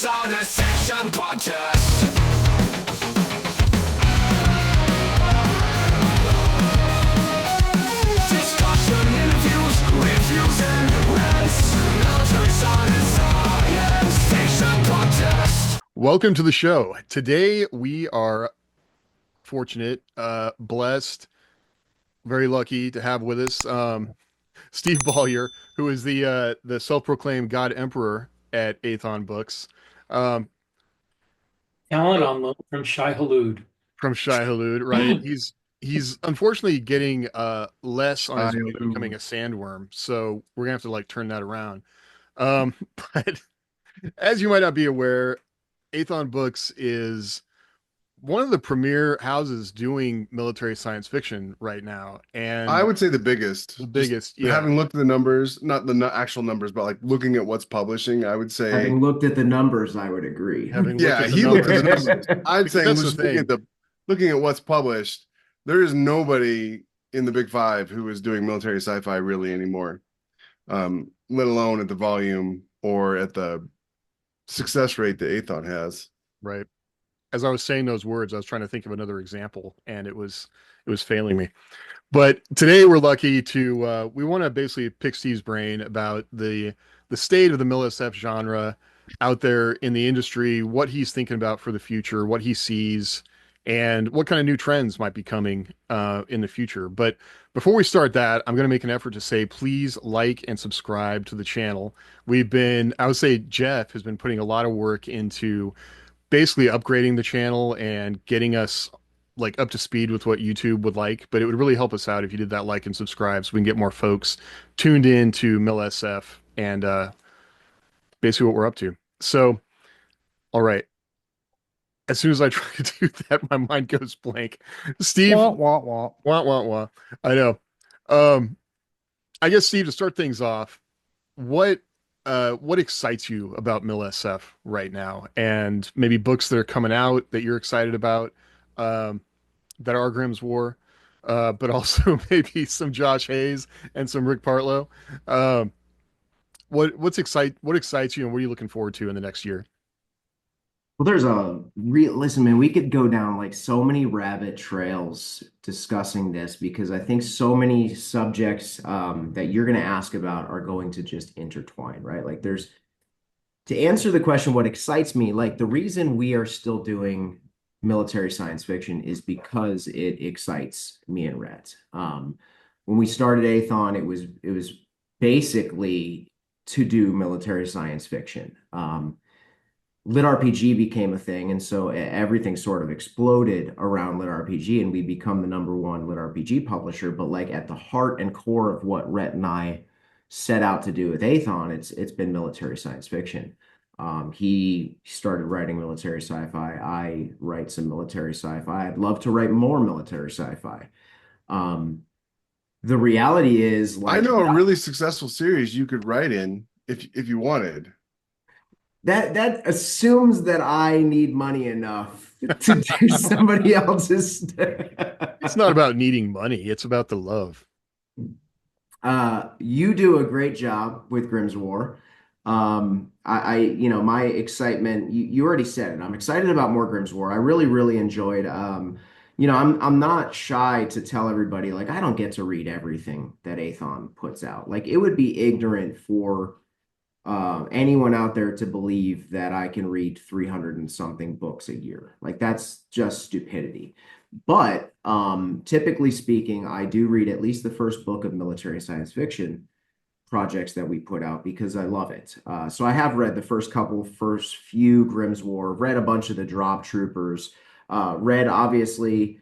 Section podcast. Discussion, interviews, reviews, and rants. Military science section podcast. Welcome to the show. Today we are fortunate, blessed, very lucky to have with us Steve Beaulieu, who is the self-proclaimed God Emperor at Aethon Books. Um, Talent on loan from Shai Hulud. from Shai Hulud, right? He's unfortunately getting less on his way to becoming Childhood. a sandworm, so we're gonna have to like turn that around. But as you might not be aware, Aethon Books is one of the premier houses doing military science fiction right now, I and would say the biggest. the Just biggest, yeah, having looked at the numbers, not the actual numbers, but like looking at what's publishing, I would say, Having looked at the numbers, I would agree. having looked yeah, at the he looked at the numbers. numbers. I'd Because say that's the just looking thing. at looking at what's published, there is nobody in the Big Five who is doing military sci-fi really anymore, let alone at the volume or at the success rate that Aethon has. Right. As I was saying those words, I was trying to think of another example, and it was failing me. But today we're lucky to we want to basically pick Steve's brain about the state of the MILSF genre out there in the industry, what he's thinking about for the future, what he sees, and what kind of new trends might be coming in the future. But before we start that, I'm going to make an effort to say, please like and subscribe to the channel. I would say Jeff has been putting a lot of work into basically upgrading the channel and getting us like up to speed with what YouTube would like, but it would really help us out if you did that like and subscribe so we can get more folks tuned in to MilSF and basically what we're up to. So, all right. As soon as I try to do that, my mind goes blank. Steve, Wah, wah, wah. wah, wah, wah. I know. Um, I guess Steve, to start things off, what what excites you about MilSF right now, and maybe books that are coming out that you're excited about, that are Grimm's War, but also maybe some Josh Hayes and some Rick Partlow. Um, what excites you, and what are you looking forward to in the next year? Well, there's a real listen, man. We could go down like so many rabbit trails discussing this because I think so many subjects that you're going to ask about are going to just intertwine, right? Like, there's to answer the question, what excites me, like the reason we are still doing military science fiction is because it excites me and Rhett. When we started Aethon, it was basically to do military science fiction. Lit RPG became a thing, and so everything sort of exploded around Lit RPG, and we become the #1 Lit RPG publisher. But like at the heart and core of what Rhett and I set out to do with Aethon, it's been military science fiction. He started writing military sci-fi. I write some military sci-fi. I'd love to write more military sci-fi. The reality is, I like, know a really successful series you could write in if you wanted. that assumes that I need money enough to do somebody else's. It's not about needing money; it's about the love. You do a great job with Grimm's War. My excitement, you already said it. I'm excited about more Grimm's War. I really, really enjoyed, I'm not shy to tell everybody, like, I don't get to read everything that Aethon puts out. Like, it would be ignorant for anyone out there to believe that I can read 300 and something books a year. Like, that's just stupidity. But typically speaking, I do read at least the first book of military science fiction projects that we put out because I love it. So I have read the first few Grimm's War, read a bunch of the Drop Troopers, read obviously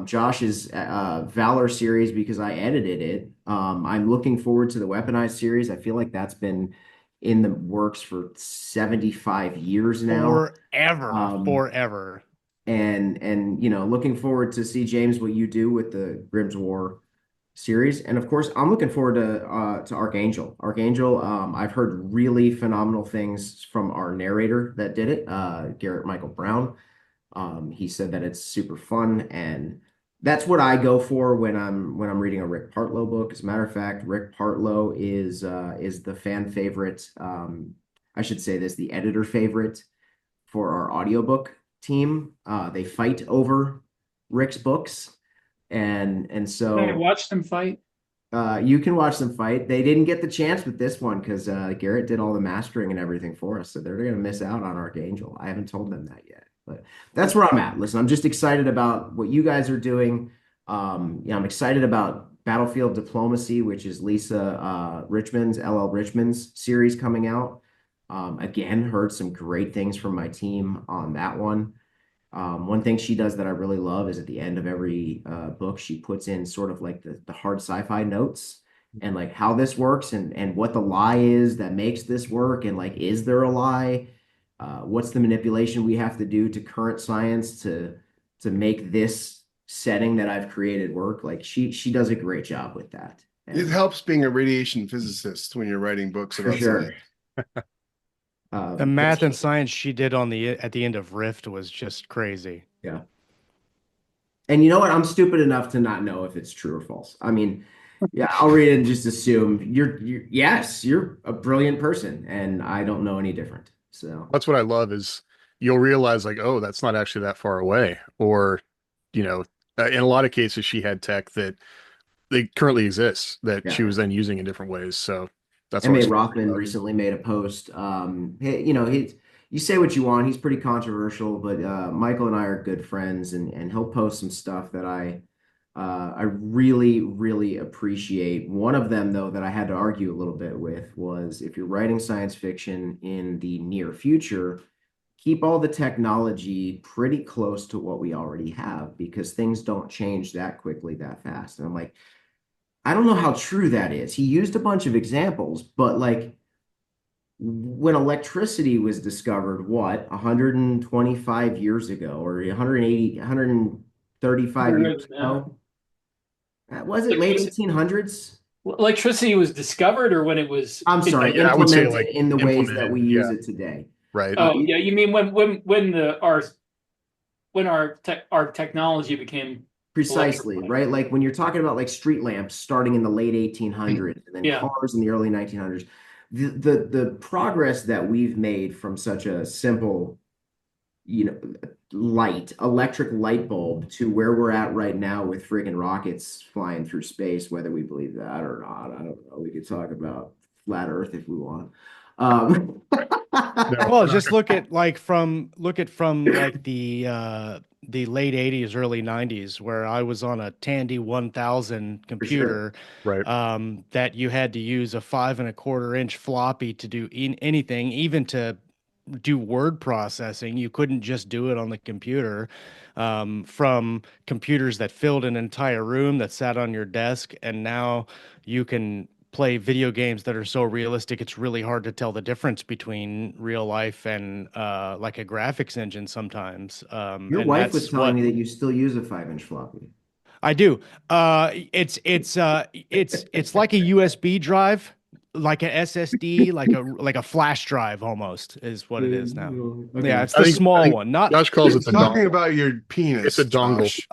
Josh's Valor series because I edited it. I'm looking forward to the Weaponized series. I feel like that's been in the works for 75 years now. Forever. And looking forward to see, James, what you do with the Grimm's War series. And of course, I'm looking forward to Archangel. I've heard really phenomenal things from our narrator that did it, Garrett Michael Brown. He said that it's super fun, and that's what I go for when I'm reading a Rick Partlow book. As a matter of fact, Rick Partlow is the fan favorite. I should say this, the editor favorite for our audiobook team. They fight over Rick's books, and Can I so watch them fight? you can watch them fight. They didn't get the chance with this one because Garrett did all the mastering and everything for us, so they're going to miss out on Archangel. I haven't told them that yet, but that's where I'm at. Listen, I'm just excited about what you guys are doing. I'm excited about Battlefield Diplomacy, which is Lisa Richmond's, LL Richmond's series coming out. Again, heard some great things from my team on that one. One thing she does that I really love is at the end of every book, she puts in sort of like the hard sci-fi notes and like how this works and what the lie is that makes this work and like is there a lie? What's the manipulation we have to do to current science to make this setting that I've created work? Like she does a great job with that. It helps being a radiation physicist when you're writing books For about sure. science. The math and science she did on at the end of Rift was just crazy. Yeah. And you know what? I'm stupid enough to not know if it's true or false. I mean, yeah, I'll read it and just assume yes, you're a brilliant person, and I don't know any different. So That's what I love is you'll realize like, oh, that's not actually that far away. Or, in a lot of cases, she had tech that they currently exists that she yeah. was then using in different ways. So that's M.A. always Rothman recently made a post. You say what you want. He's pretty controversial, but Michael and I are good friends, and he'll post some stuff that I really, really appreciate. One of them, though, that I had to argue a little bit with was if you're writing science fiction in the near future, keep all the technology pretty close to what we already have because things don't change that quickly, that fast. And I'm like, I don't know how true that is. He used a bunch of examples, but like when electricity was discovered, what, 125 years ago or 180, 135 years ago? Was it late 1800s? Electricity was discovered, or when it was? I'm sorry, I would say implemented like in the ways that implemented, we use yeah, it today. right. Oh, yeah. You mean when our technology became Precisely, electrified? right? Like when you're talking about like street lamps starting in the late 1800s and then Yeah. cars in the early 1900s, the progress that we've made from such a simple, electric light bulb to where we're at right now with friggin' rockets flying through space, whether we believe that or not, I don't know. We could talk about flat Earth if we want. No, Well, just look at from like the late 80s, early 90s, where I was on a Tandy 1000 computer, right. that you had to use a 5 1/4 inch floppy to do anything, even to do word processing. You couldn't just do it on the computer. From computers that filled an entire room that sat on your desk, and now you can play video games that are so realistic it's really hard to tell the difference between real life and like a graphics engine sometimes. Your And wife was that's telling what me that you still use a 5 inch floppy. I do. It's like a USB drive, like a SSD, like a flash drive almost is what it is now. Okay. Yeah, it's I the think small one, not. Josh calls it He's the talking dongle. about your penis. It's a dongle. Josh.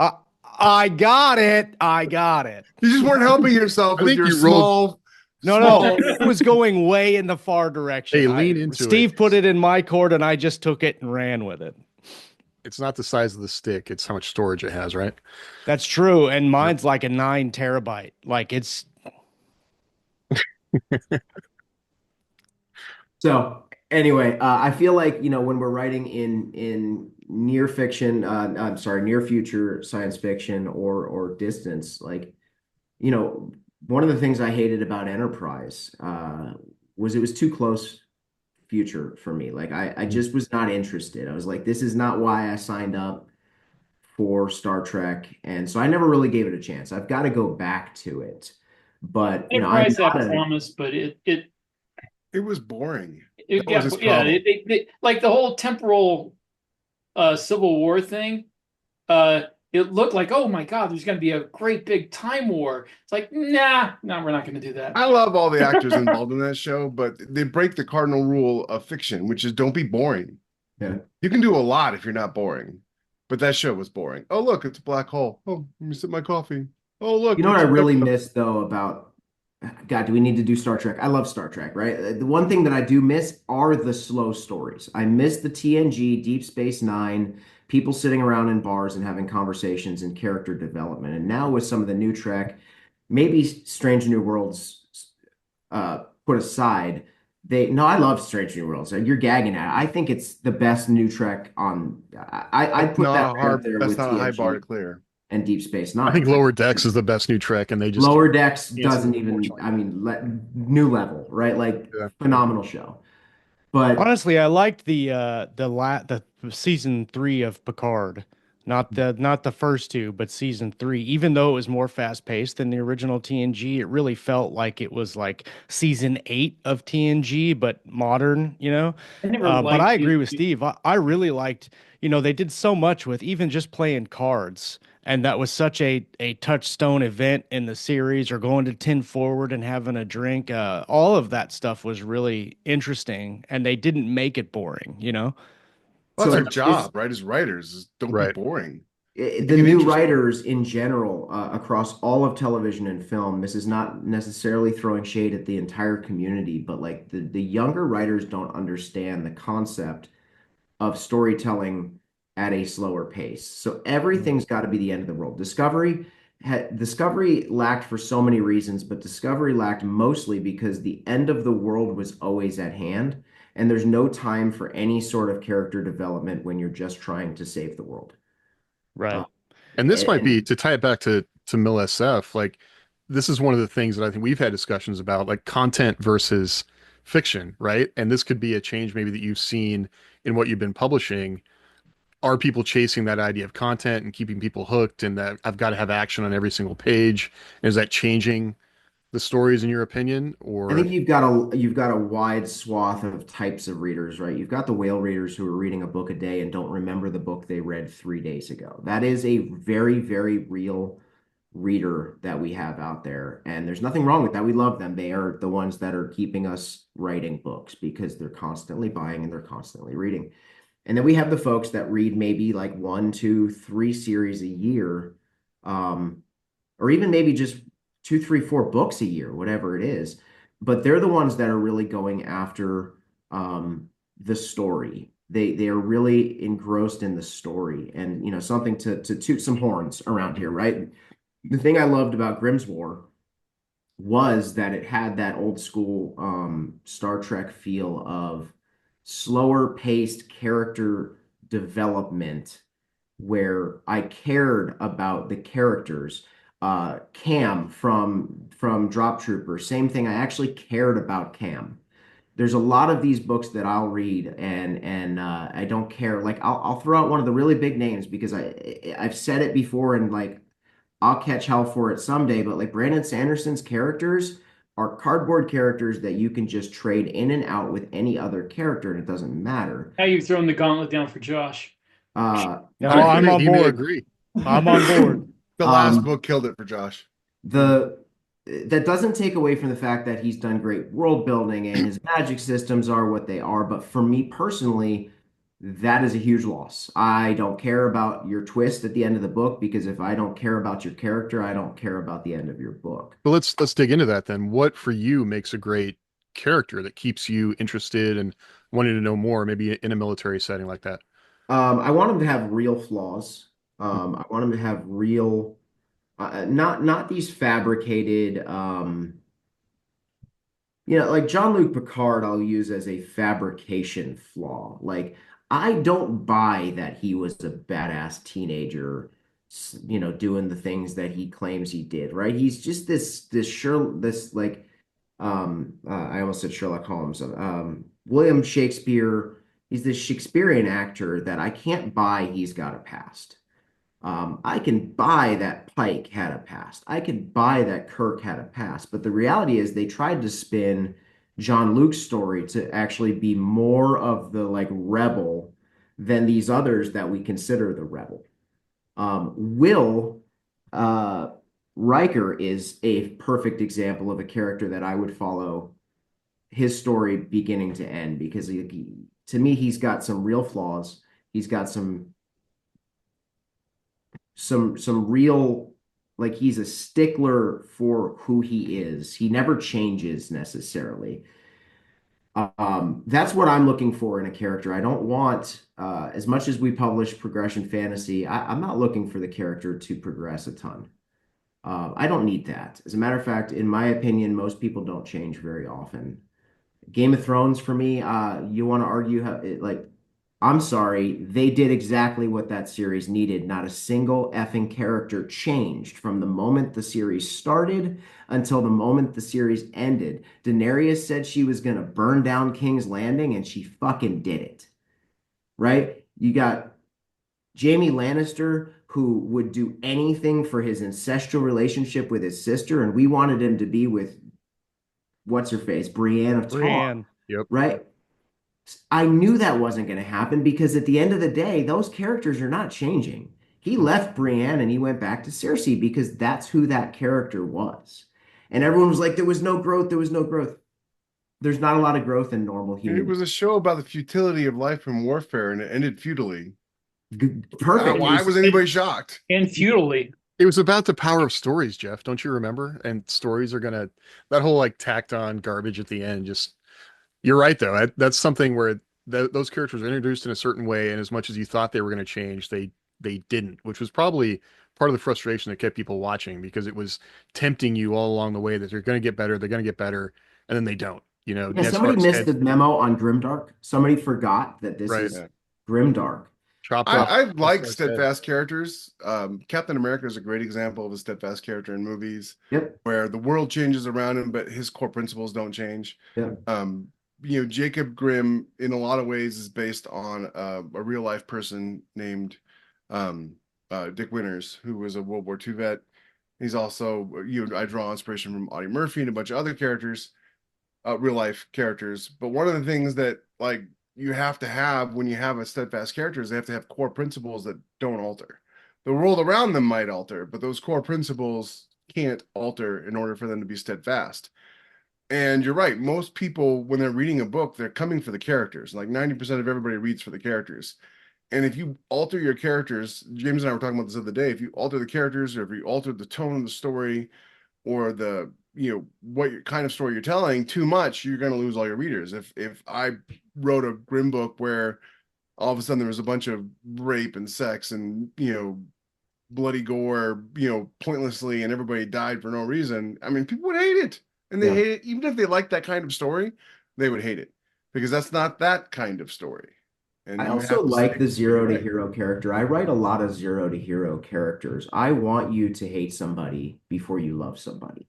I got it. I got it. You just weren't helping yourself I with think your you rolled- small. No, small- it was going way in the far direction. Hey, lean into Steve it. put it in my court, and I just took it and ran with it. It's not the size of the stick, it's how much storage it has, right? That's true, and mine's like a 9 TB. Like it's. So anyway, I feel like when we're writing in near fiction, I'm sorry, near future science fiction or distance, like one of the things I hated about Enterprise was it was too close future for me. Like I just was not interested. I was like, this is not why I signed up for Star Trek, and so I never really gave it a chance. I've got to go back to it, but I'm Enterprise had not a, promise, but It was boring. it That was got his yeah. problem. They like the whole temporal Civil War thing. It looked like, oh my God, there's going to be a great big time war. It's like, nah, we're not going to do that. I love all the actors involved in that show, but they break the cardinal rule of fiction, which is don't be boring. Yeah. You can do a lot if you're not boring. But that show was boring. Oh, look, it's a black hole. Oh, let me sip my coffee. Oh, look. You know what I it's a really nebula. miss though about God, do we need to do Star Trek? I love Star Trek, right? The one thing that I do miss are the slow stories. I miss the TNG, Deep Space Nine, people sitting around in bars and having conversations and character development. And now with some of the new Trek, maybe Strange New Worlds put aside, they no, I love Strange New Worlds. You're gagging at it. I think it's the best new Trek on. I'd put that right up there That's with not a high bar to TNG clear. and Deep Space I think Nine. Lower Decks is the best new Trek, and they just Lower Decks can't see doesn't it, even, unfortunately. I mean, new level, right? Like Yeah. phenomenal show. But Honestly, I liked the season 3 of Picard. Not the first two, but season 3. Even though it was more fast paced than the original TNG, it really felt like it was like season 8 of TNG, but modern, you know? I never But liked I agree you. with Steve. I really liked, they did so much with even just playing cards. And that was such a touchstone event in the series, or going to 10 forward and having a drink. All of that stuff was really interesting, and they didn't make it boring, you know? Well, that's so our this, job, right? As writers, is don't be Right. boring. the Make it new interesting. writers in general, across all of television and film, this is not necessarily throwing shade at the entire community, but like the younger writers don't understand the concept of storytelling at a slower pace. So everything's got to be the end of the world. Discovery lacked for so many reasons, but Discovery lacked mostly because the end of the world was always at hand, and there's no time for any sort of character development when you're just trying to save the world. Uh, Right. And this might be and to tie it back to MilSF, like this is one of the things that I think we've had discussions about, like content versus fiction, right? And this could be a change maybe that you've seen in what you've been publishing. Are people chasing that idea of content and keeping people hooked and that I've got to have action on every single page? Is that changing the stories in your opinion? I Or think you've got a wide swath of types of readers, right? You've got the whale readers who are reading a book a day and don't remember the book they read 3 days ago. That is a very, very real reader that we have out there. And there's nothing wrong with that. We love them. They are the ones that are keeping us writing books because they're constantly buying and they're constantly reading. And then we have the folks that read maybe like one, two, three series a year, um, or even maybe just two, three, four books a year, whatever it is. But they're the ones that are really going after the story. They are really engrossed in the story, and something to toot some horns around here, right? The thing I loved about Grimm's War was that it had that old school Star Trek feel of slower paced character development where I cared about the characters. Cam from Drop Trooper, same thing. I actually cared about Cam. There's a lot of these books that I'll read and I don't care. Like I'll throw out one of the really big names because I've said it before and like I'll catch hell for it someday. But like Brandon Sanderson's characters are cardboard characters that you can just trade in and out with any other character and it doesn't matter. Now you've thrown the gauntlet down for Josh. Uh, No, I I'm think on he may board. agree. I'm on board. The last um, book killed it for Josh. the that doesn't take away from the fact that he's done great world building and his magic systems are what they are. But for me personally, that is a huge loss. I don't care about your twist at the end of the book because if I don't care about your character, I don't care about the end of your book. But let's dig into that then. What for you makes a great character that keeps you interested and wanting to know more, maybe in a military setting like that? I want him to have real flaws. I want him to have real, not these fabricated. Like Jean-Luc Picard, I'll use as a fabrication flaw. Like, I don't buy that he was a badass teenager, doing the things that he claims he did, right? He's just this like, I almost said Sherlock Holmes, William Shakespeare. He's this Shakespearean actor that I can't buy he's got a past. I can buy that Pike had a past. I can buy that Kirk had a past. But the reality is they tried to spin Jean-Luc's story to actually be more of the like rebel than these others that we consider the rebel. Will uh, Riker is a perfect example of a character that I would follow his story beginning to end because to me he's got some real flaws. He's got some real like he's a stickler for who he is. He never changes necessarily. That's what I'm looking for in a character. I don't want, as much as we publish progression fantasy, I'm not looking for the character to progress a ton. I don't need that. As a matter of fact, in my opinion, most people don't change very often. Game of Thrones for me, you want to argue how like I'm sorry, they did exactly what that series needed. Not a single effing character changed from the moment the series started until the moment the series ended. Daenerys said she was going to burn down King's Landing and she fucking did it. Right? You got Jaime Lannister who would do anything for his ancestral relationship with his sister, and we wanted him to be with what's her face, Brienne of Tarth, Brienne. Yep. right? I knew that wasn't going to happen because at the end of the day, those characters are not changing. He left Brienne and he went back to Cersei because that's who that character was. And everyone was like, there was no growth, there was no growth. There's not a lot of growth in normal It human. was a show about the futility of life and warfare, and it ended futilely. Perfect. Why was anybody shocked? And feudally. It was about the power of stories, Jeff. Don't you remember? And stories are gonna that whole like tacked on garbage at the end. Just you're right though. That's something where those characters were introduced in a certain way, and as much as you thought they were going to change, they didn't, which was probably part of the frustration that kept people watching because it was tempting you all along the way that they're going to get better, they're going to get better, and then they don't. You know, Yeah, Ned somebody Stark's missed head, the memo on Grimdark. Somebody forgot that this right, is Yeah. Grimdark. chopped off I Ned like Stark's head. steadfast characters. Captain America is a great example of a steadfast character in movies Yep. where the world changes around him, but his core principles don't change. Yep. Jacob Grimm, in a lot of ways, is based on a real life person named um, Dick Winters, who was a World War II vet. He's also, I draw inspiration from Audie Murphy and a bunch of other characters, real life characters. But one of the things that like you have to have when you have a steadfast character is they have to have core principles that don't alter. The world around them might alter, but those core principles can't alter in order for them to be steadfast. And you're right. Most people, when they're reading a book, they're coming for the characters. Like 90% of everybody reads for the characters. And if you alter your characters, James and I were talking about this the other day, if you alter the characters or if you alter the tone of the story or the, what kind of story you're telling too much, you're going to lose all your readers. If I wrote a grim book where all of a sudden there was a bunch of rape and sex and, bloody gore, pointlessly, and everybody died for no reason, I mean, people would hate it. And they Yeah. hate it. Even if they like that kind of story, they would hate it because that's not that kind of story. And I you also have to like stick the to what you zero to write. hero character. I write a lot of zero to hero characters. I want you to hate somebody before you love somebody.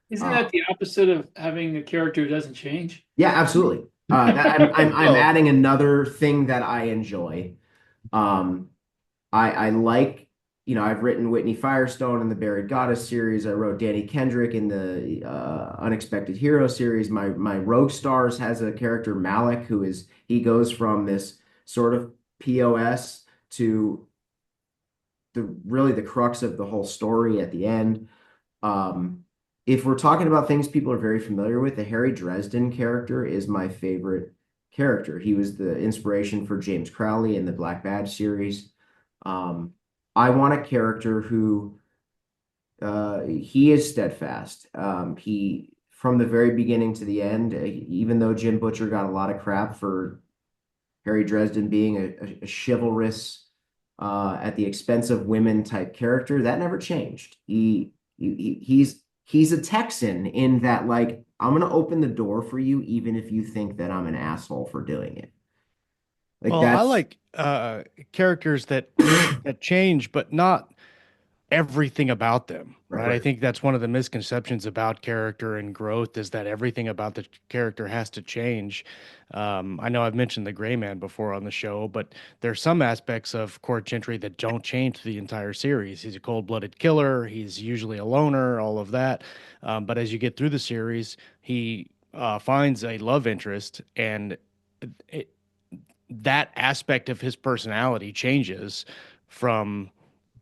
Isn't Uh, that the opposite of having a character who doesn't change? yeah, absolutely. I'm Well, adding another thing that I enjoy. Um, I like, I've written Whitney Firestone in the Buried Goddess series. I wrote Danny Kendrick in the Unexpected Hero series. My Rogue Stars has a character Malik he goes from this sort of POS to the crux of the whole story at the end. Um, if we're talking about things people are very familiar with, the Harry Dresden character is my favorite character. He was the inspiration for James Crowley in the Black Badge series. Um, I want a character who he is steadfast. He from the very beginning to the end, even though Jim Butcher got a lot of crap for Harry Dresden being a chivalrous at the expense of women type character, that never changed. He's a Texan in that like I'm gonna open the door for you even if you think that I'm an asshole for doing it. Like Well, I that's like characters that that change, but not everything about them, right? I right. think that's one of the misconceptions about character and growth is that everything about the character has to change. I know I've mentioned the Gray Man before on the show, but there's some aspects of Court Gentry that don't change the entire series. He's a cold-blooded killer. He's usually a loner, all of that. But as you get through the series, he finds a love interest, and it, that aspect of his personality changes from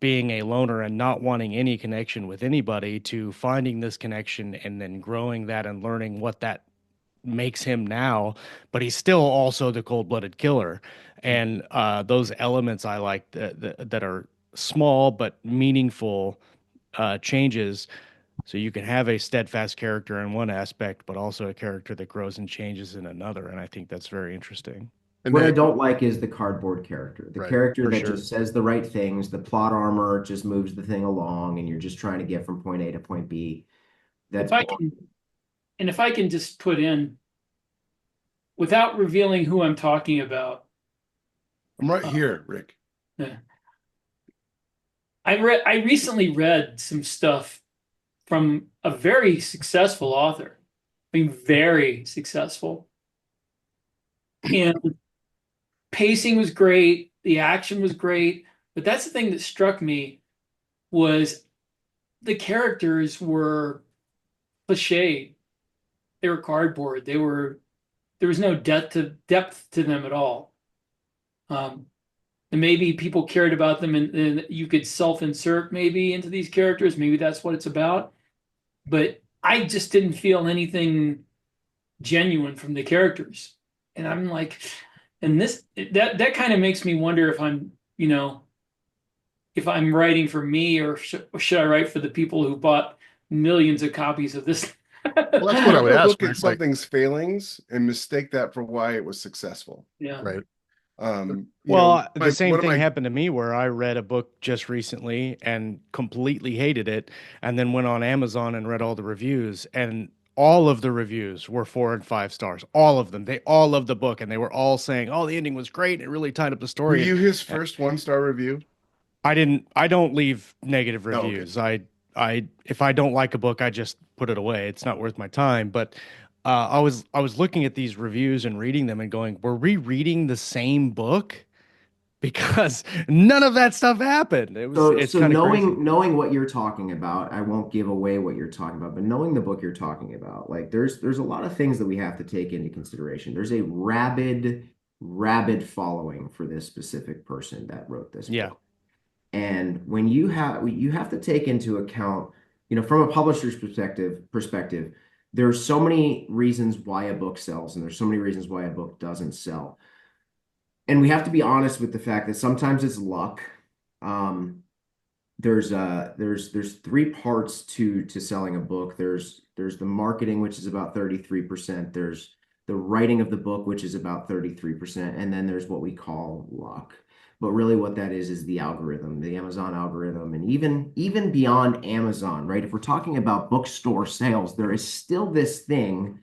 being a loner and not wanting any connection with anybody to finding this connection and then growing that and learning what that makes him now. But he's still also the cold-blooded killer. And those elements I like that are small but meaningful changes. So you can have a steadfast character in one aspect, but also a character that grows and changes in another. And I think that's very interesting. And What I then, don't like is the cardboard character, the right, character For that sure. just says the right things, the plot armor just moves the thing along, and you're just trying to get from point A to point B. If That's I boring. can, and if I can just put in, without revealing who I'm talking about, I'm right uh, here, Rick. I recently read some stuff from a very successful author. I mean, very successful. And pacing was great, the action was great, but that's the thing that struck me was the characters were cliched. They were cardboard. There was no depth to them at all. And maybe people cared about them, and you could self-insert maybe into these characters. Maybe that's what it's about. But I just didn't feel anything genuine from the characters. And I'm like, and that kind of makes me wonder if I'm, if I'm writing for me, or should I write for the people who bought millions of copies of this? well, that's what I would ask, Look at Rick. Like, something's failings and mistake that for why it was successful. Yeah. right. Well, the same one of thing my happened to me where I read a book just recently and completely hated it, and then went on Amazon and read all the reviews, and all of the reviews were 4 and 5 stars. All of them. They all loved the book, and they were all saying, "Oh, the ending was great. It really tied up the were story." you his And first 1-star review? I don't leave negative Oh, okay. reviews. If I don't like a book, I just put it away. It's not worth my time. But I was looking at these reviews and reading them and going, "Were we reading the same book?" Because none of that stuff happened. It's So kind of crazy. knowing what you're talking about, I won't give away what you're talking about, but knowing the book you're talking about, like there's a lot of things that we have to take into consideration. There's a rabid following for this specific person that wrote this Yeah. book. And when you have to take into account, from a publisher's perspective, there's so many reasons why a book sells, and there's so many reasons why a book doesn't sell. And we have to be honest with the fact that sometimes it's luck. Um, there's three parts to selling a book. There's the marketing, which is about 33%. There's the writing of the book, which is about 33%, and then there's what we call luck. But really what that is the algorithm, the Amazon algorithm, and even beyond Amazon, right? If we're talking about bookstore sales, there is still this thing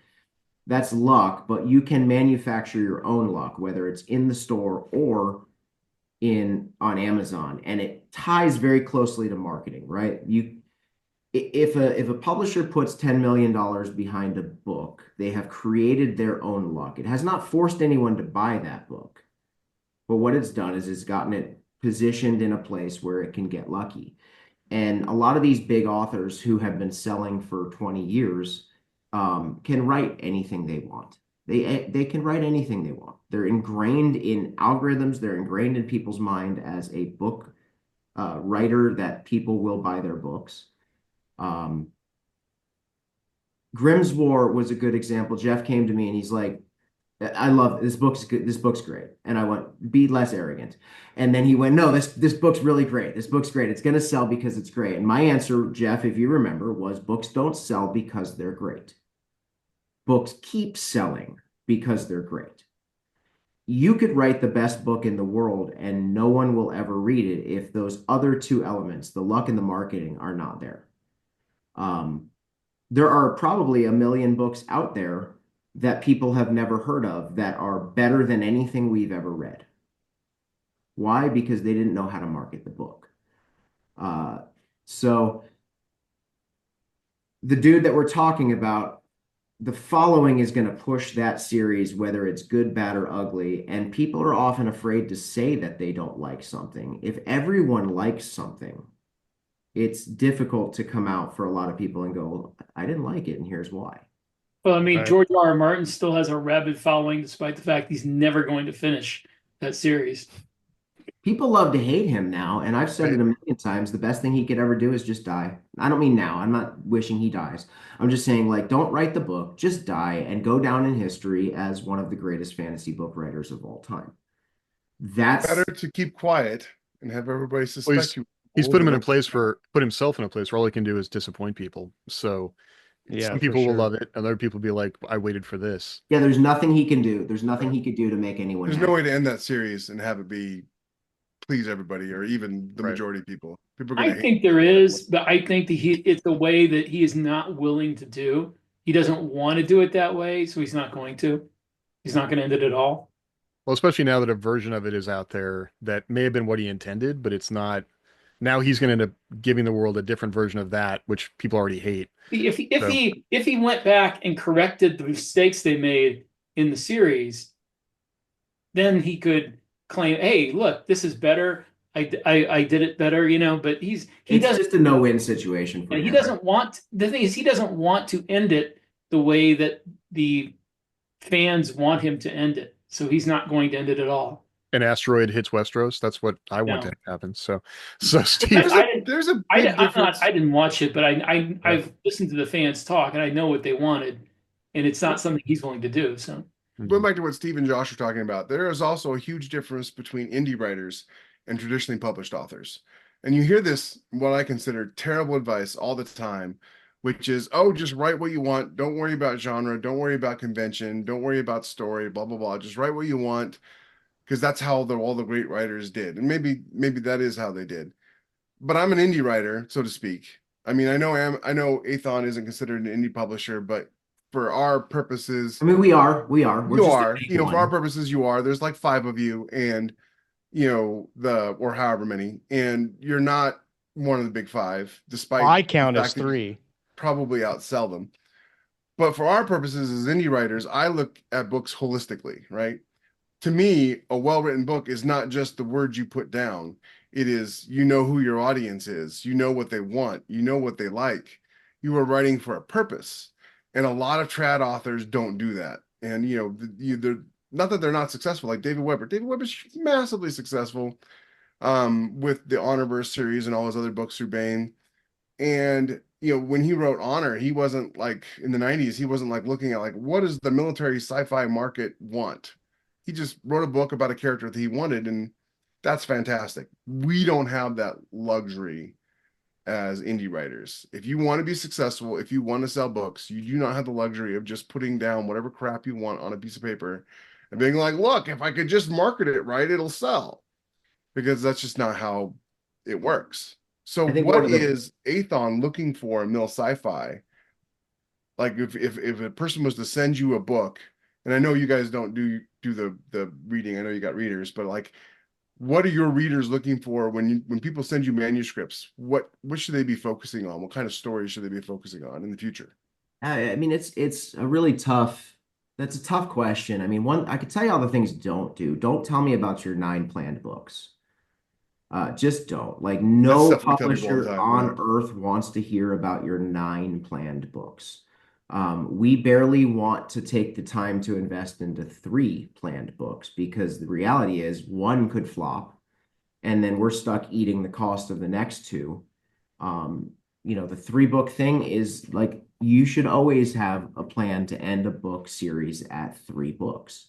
that's luck, but you can manufacture your own luck, whether it's in the store or on Amazon, and it ties very closely to marketing, right? If a publisher puts $10 million behind a book, they have created their own luck. It has not forced anyone to buy that book, but what it's done is it's gotten it positioned in a place where it can get lucky. And a lot of these big authors who have been selling for 20 years can write anything they want. They can write anything they want. They're ingrained in algorithms. They're ingrained in people's mind as a book writer that people will buy their books. Grimm's War was a good example. Jeff came to me and he's like, "I love this book's good. This book's great." And I went, "Be less arrogant." And then he went, "No, this book's really great. This book's great. It's going to sell because it's great." And my answer, Jeff, if you remember, was books don't sell because they're great. Books keep selling because they're great. You could write the best book in the world and no one will ever read it if those other two elements, the luck and the marketing, are not there. There are probably a million books out there that people have never heard of that are better than anything we've ever read. Why? Because they didn't know how to market the book. So the dude that we're talking about, the following is going to push that series, whether it's good, bad, or ugly. And people are often afraid to say that they don't like something. If everyone likes something, it's difficult to come out for a lot of people and go, "Well, I didn't like it, and here's why." Well, I mean, Right. George R. R. Martin still has a rabid following, despite the fact he's never going to finish that series. People love to hate him now, and I've said it Right. a million times. The best thing he could ever do is just die. I don't mean now. I'm not wishing he dies. I'm just saying, like, don't write the book, just die and go down in history as one of the greatest fantasy book writers of all time. Better That's to keep quiet and have everybody Well, suspect you He's Hold it put himself in a place where all he can do is disappoint people. So Yeah, some for people will sure. love it, and other people be like, I waited for this. Yeah, there's nothing he can do. There's nothing he could do to make anyone There's no way happy. to end that series and have it be please everybody or even the Right. majority of people. People are I going to hate think there it. is, but I think that it's a way that he is not willing to do. He doesn't want to do it that way, so he's not going to. He's not going to end it at all. Well, especially now that a version of it is out there that may have been what he intended, but it's not. Now he's going to end up giving the world a different version of that, which people already hate. So, If he went back and corrected the mistakes they made in the series, then he could claim, "Hey, look, this is better. I did it better," you know. But he It's doesn't. just a no-win situation for And he him. doesn't want. The thing is, he doesn't want to end it the way that the fans want him to end it. So he's not going to end it at all. an asteroid hits Westeros. That's what I want to No, happen. So I, Steve, I didn't. There's a big I'm not. difference. I didn't watch it, but yeah. I've listened to the fans talk, and I know what they wanted, and it's not something he's willing to do. So Going Mhm. back to what Steve and Josh are talking about, there is also a huge difference between indie writers and traditionally published authors. And you hear this, what I consider terrible advice all the time, which is, oh, just write what you want. Don't worry about genre. Don't worry about convention. Don't worry about story, blah, blah, blah. Just write what you want because that's how all the great writers did. And maybe that is how they did. But I'm an indie writer, so to speak. I mean, I know Athon isn't considered an indie publisher, but for our purposes, I mean, we are. We're you just a are, big for our one. purposes, you are. There's like five of you, and or however many, and you're not one of the big five, despite I the count as fact that you three. probably outsell them. But for our purposes as indie writers, I look at books holistically, right? To me, a well-written book is not just the words you put down. It is, who your audience is, you know what they want, you know what they like. You are writing for a purpose. And a lot of trad authors don't do that. And they're not that they're not successful, like David Weber. David Weber's massively successful with the Honorverse series and all his other books through Baen. And when he wrote Honor, he wasn't like in the 90s, he wasn't like looking at like what does the military sci-fi market want? He just wrote a book about a character that he wanted, and that's fantastic. We don't have that luxury as indie writers. If you want to be successful, if you want to sell books, you do not have the luxury of just putting down whatever crap you want on a piece of paper and being like, look, if I could just market it right, it'll sell. Because that's just not how it works. So I think one what of the is Athon looking for in Mil-Sci-Fi? Like if a person was to send you a book, and I know you guys don't do the reading, I know you got readers, but like what are your readers looking for when people send you manuscripts? What should they be focusing on? What kind of stories should they be focusing on in the future? I mean, it's a really tough. That's a tough question. I mean, one I could tell you all the things don't do. Don't tell me about your 9 planned books. Just don't. Like, That's no stuff we tell people all the publisher time. Yeah. on earth wants to hear about your 9 planned books. We barely want to take the time to invest into 3 planned books because the reality is one could flop, and then we're stuck eating the cost of the next two. The 3 book thing is like you should always have a plan to end a book series at 3 books.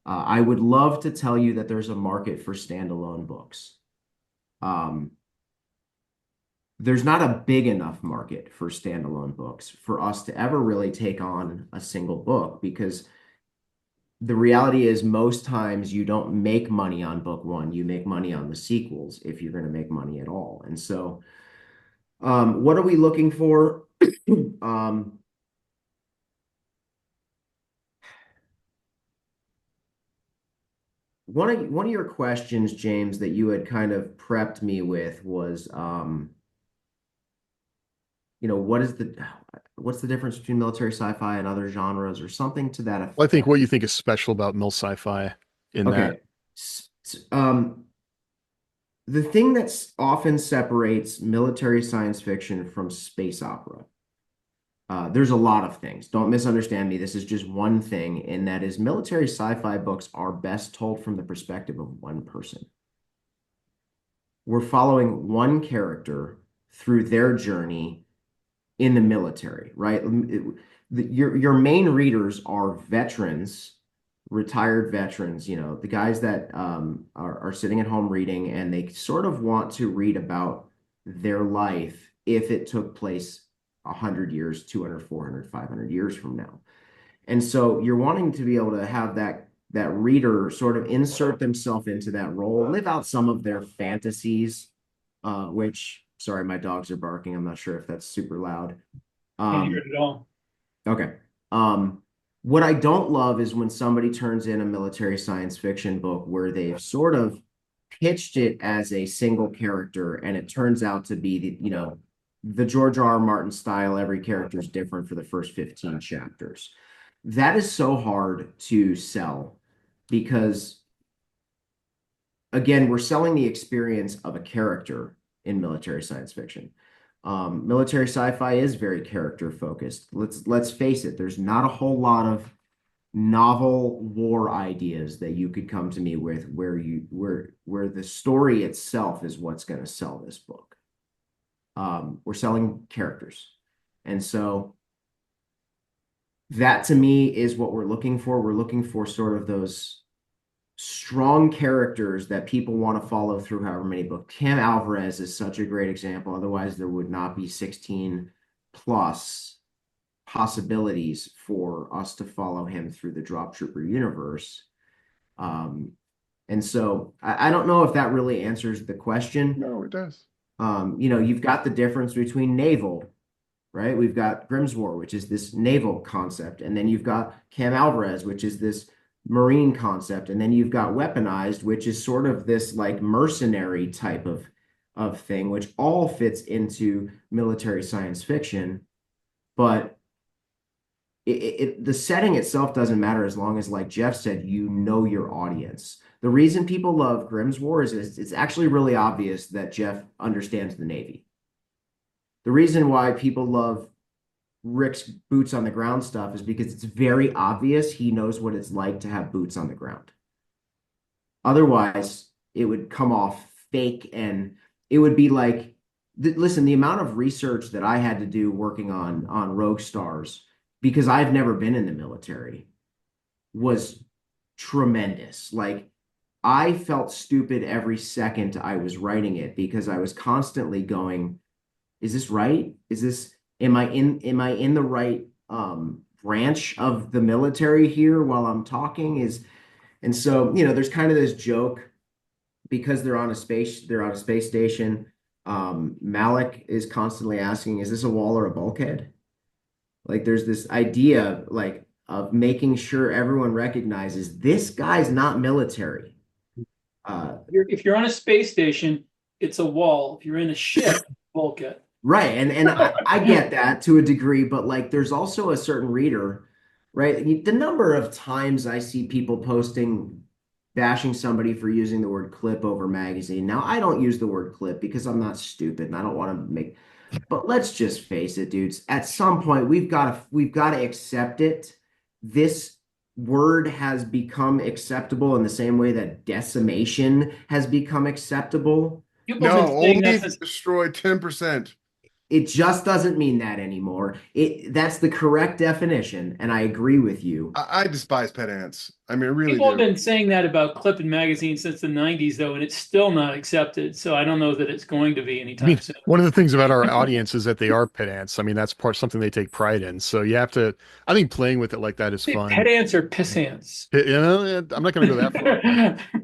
I would love to tell you that there's a market for standalone books. Um, there's not a big enough market for standalone books for us to ever really take on a single book because the reality is most times you don't make money on book one, you make money on the sequels if you're going to make money at all. And so, what are we looking for? Um, one of your questions, James, that you had kind of prepped me with was, what's the difference between military sci-fi and other genres or something to that Well, I think effect? what you think is special about Mil-Sci-Fi in that. Okay. The thing that's often separates military science fiction from space opera. There's a lot of things. Don't misunderstand me. This is just one thing, and that is military sci-fi books are best told from the perspective of one person. We're following one character through their journey in the military, right? Your main readers are veterans, retired veterans, the guys that are sitting at home reading, and they sort of want to read about their life if it took place 100 years, 200, 400, 500 years from now. And so you're wanting to be able to have that reader sort of insert themselves into that role, live out some of their fantasies, which, sorry, my dogs are barking. I'm not sure if that's super loud. Can't hear it at all. Okay. What I don't love is when somebody turns in a military science fiction book where they've sort of pitched it as a single character and it turns out to be the George R. R. Martin style, every character is different for the first 15 chapters. That is so hard to sell because, again, we're selling the experience of a character in military science fiction. Military sci-fi is very character focused. Let's face it, there's not a whole lot of novel war ideas that you could come to me with where the story itself is what's going to sell this book. We're selling characters. And so that to me is what we're looking for. We're looking for sort of those strong characters that people want to follow through however many books. Cam Alvarez is such a great example. Otherwise, there would not be 16 plus possibilities for us to follow him through the Drop Trooper universe. And so I don't know if that really answers the question. No, it does. You've got the difference between naval, right? We've got Grimswar, which is this naval concept. And then you've got Cam Alvarez, which is this Marine concept. And then you've got Weaponized, which is sort of this like mercenary type of thing, which all fits into military science fiction. But the setting itself doesn't matter as long as, like Jeff said, you know your audience. The reason people love Grimswar is it's actually really obvious that Jeff understands the Navy. The reason why people love Rick's boots on the ground stuff is because it's very obvious he knows what it's like to have boots on the ground. Otherwise, it would come off fake and it would be like, listen, the amount of research that I had to do working on Rogue Stars, because I've never been in the military, was tremendous. Like, I felt stupid every second I was writing it because I was constantly going, is this right? Am I in the right branch of the military here while I'm talking? And so, there's kind of this joke because they're on a space station. Malik is constantly asking, is this a wall or a bulkhead? Like there's this idea like of making sure everyone recognizes this guy's not military. If you're on a space station, it's a wall. If you're in a ship, bulkhead. Right. And I get that to a degree, but like there's also a certain reader, right? The number of times I see people posting bashing somebody for using the word clip over magazine. Now, I don't use the word clip because I'm not stupid and I don't want to make, but let's just face it, dudes. At some point, we've got to accept it. This word has become acceptable in the same way that decimation has become acceptable. People have No, been saying only that if since you destroy 10%. It just doesn't mean that anymore. That's the correct definition, and I agree with you. I despise pet ants. I mean, I really people have do. been saying that about clip and magazine since the 90s, though, and it's still not accepted. So I don't know that it's going to be I anytime mean, soon. one of the things about our audience is that they are pedants. I mean, that's something they take pride in. So you have to, I think playing with it like that is fun. Pet ants or piss ants? I'm not going to go that far.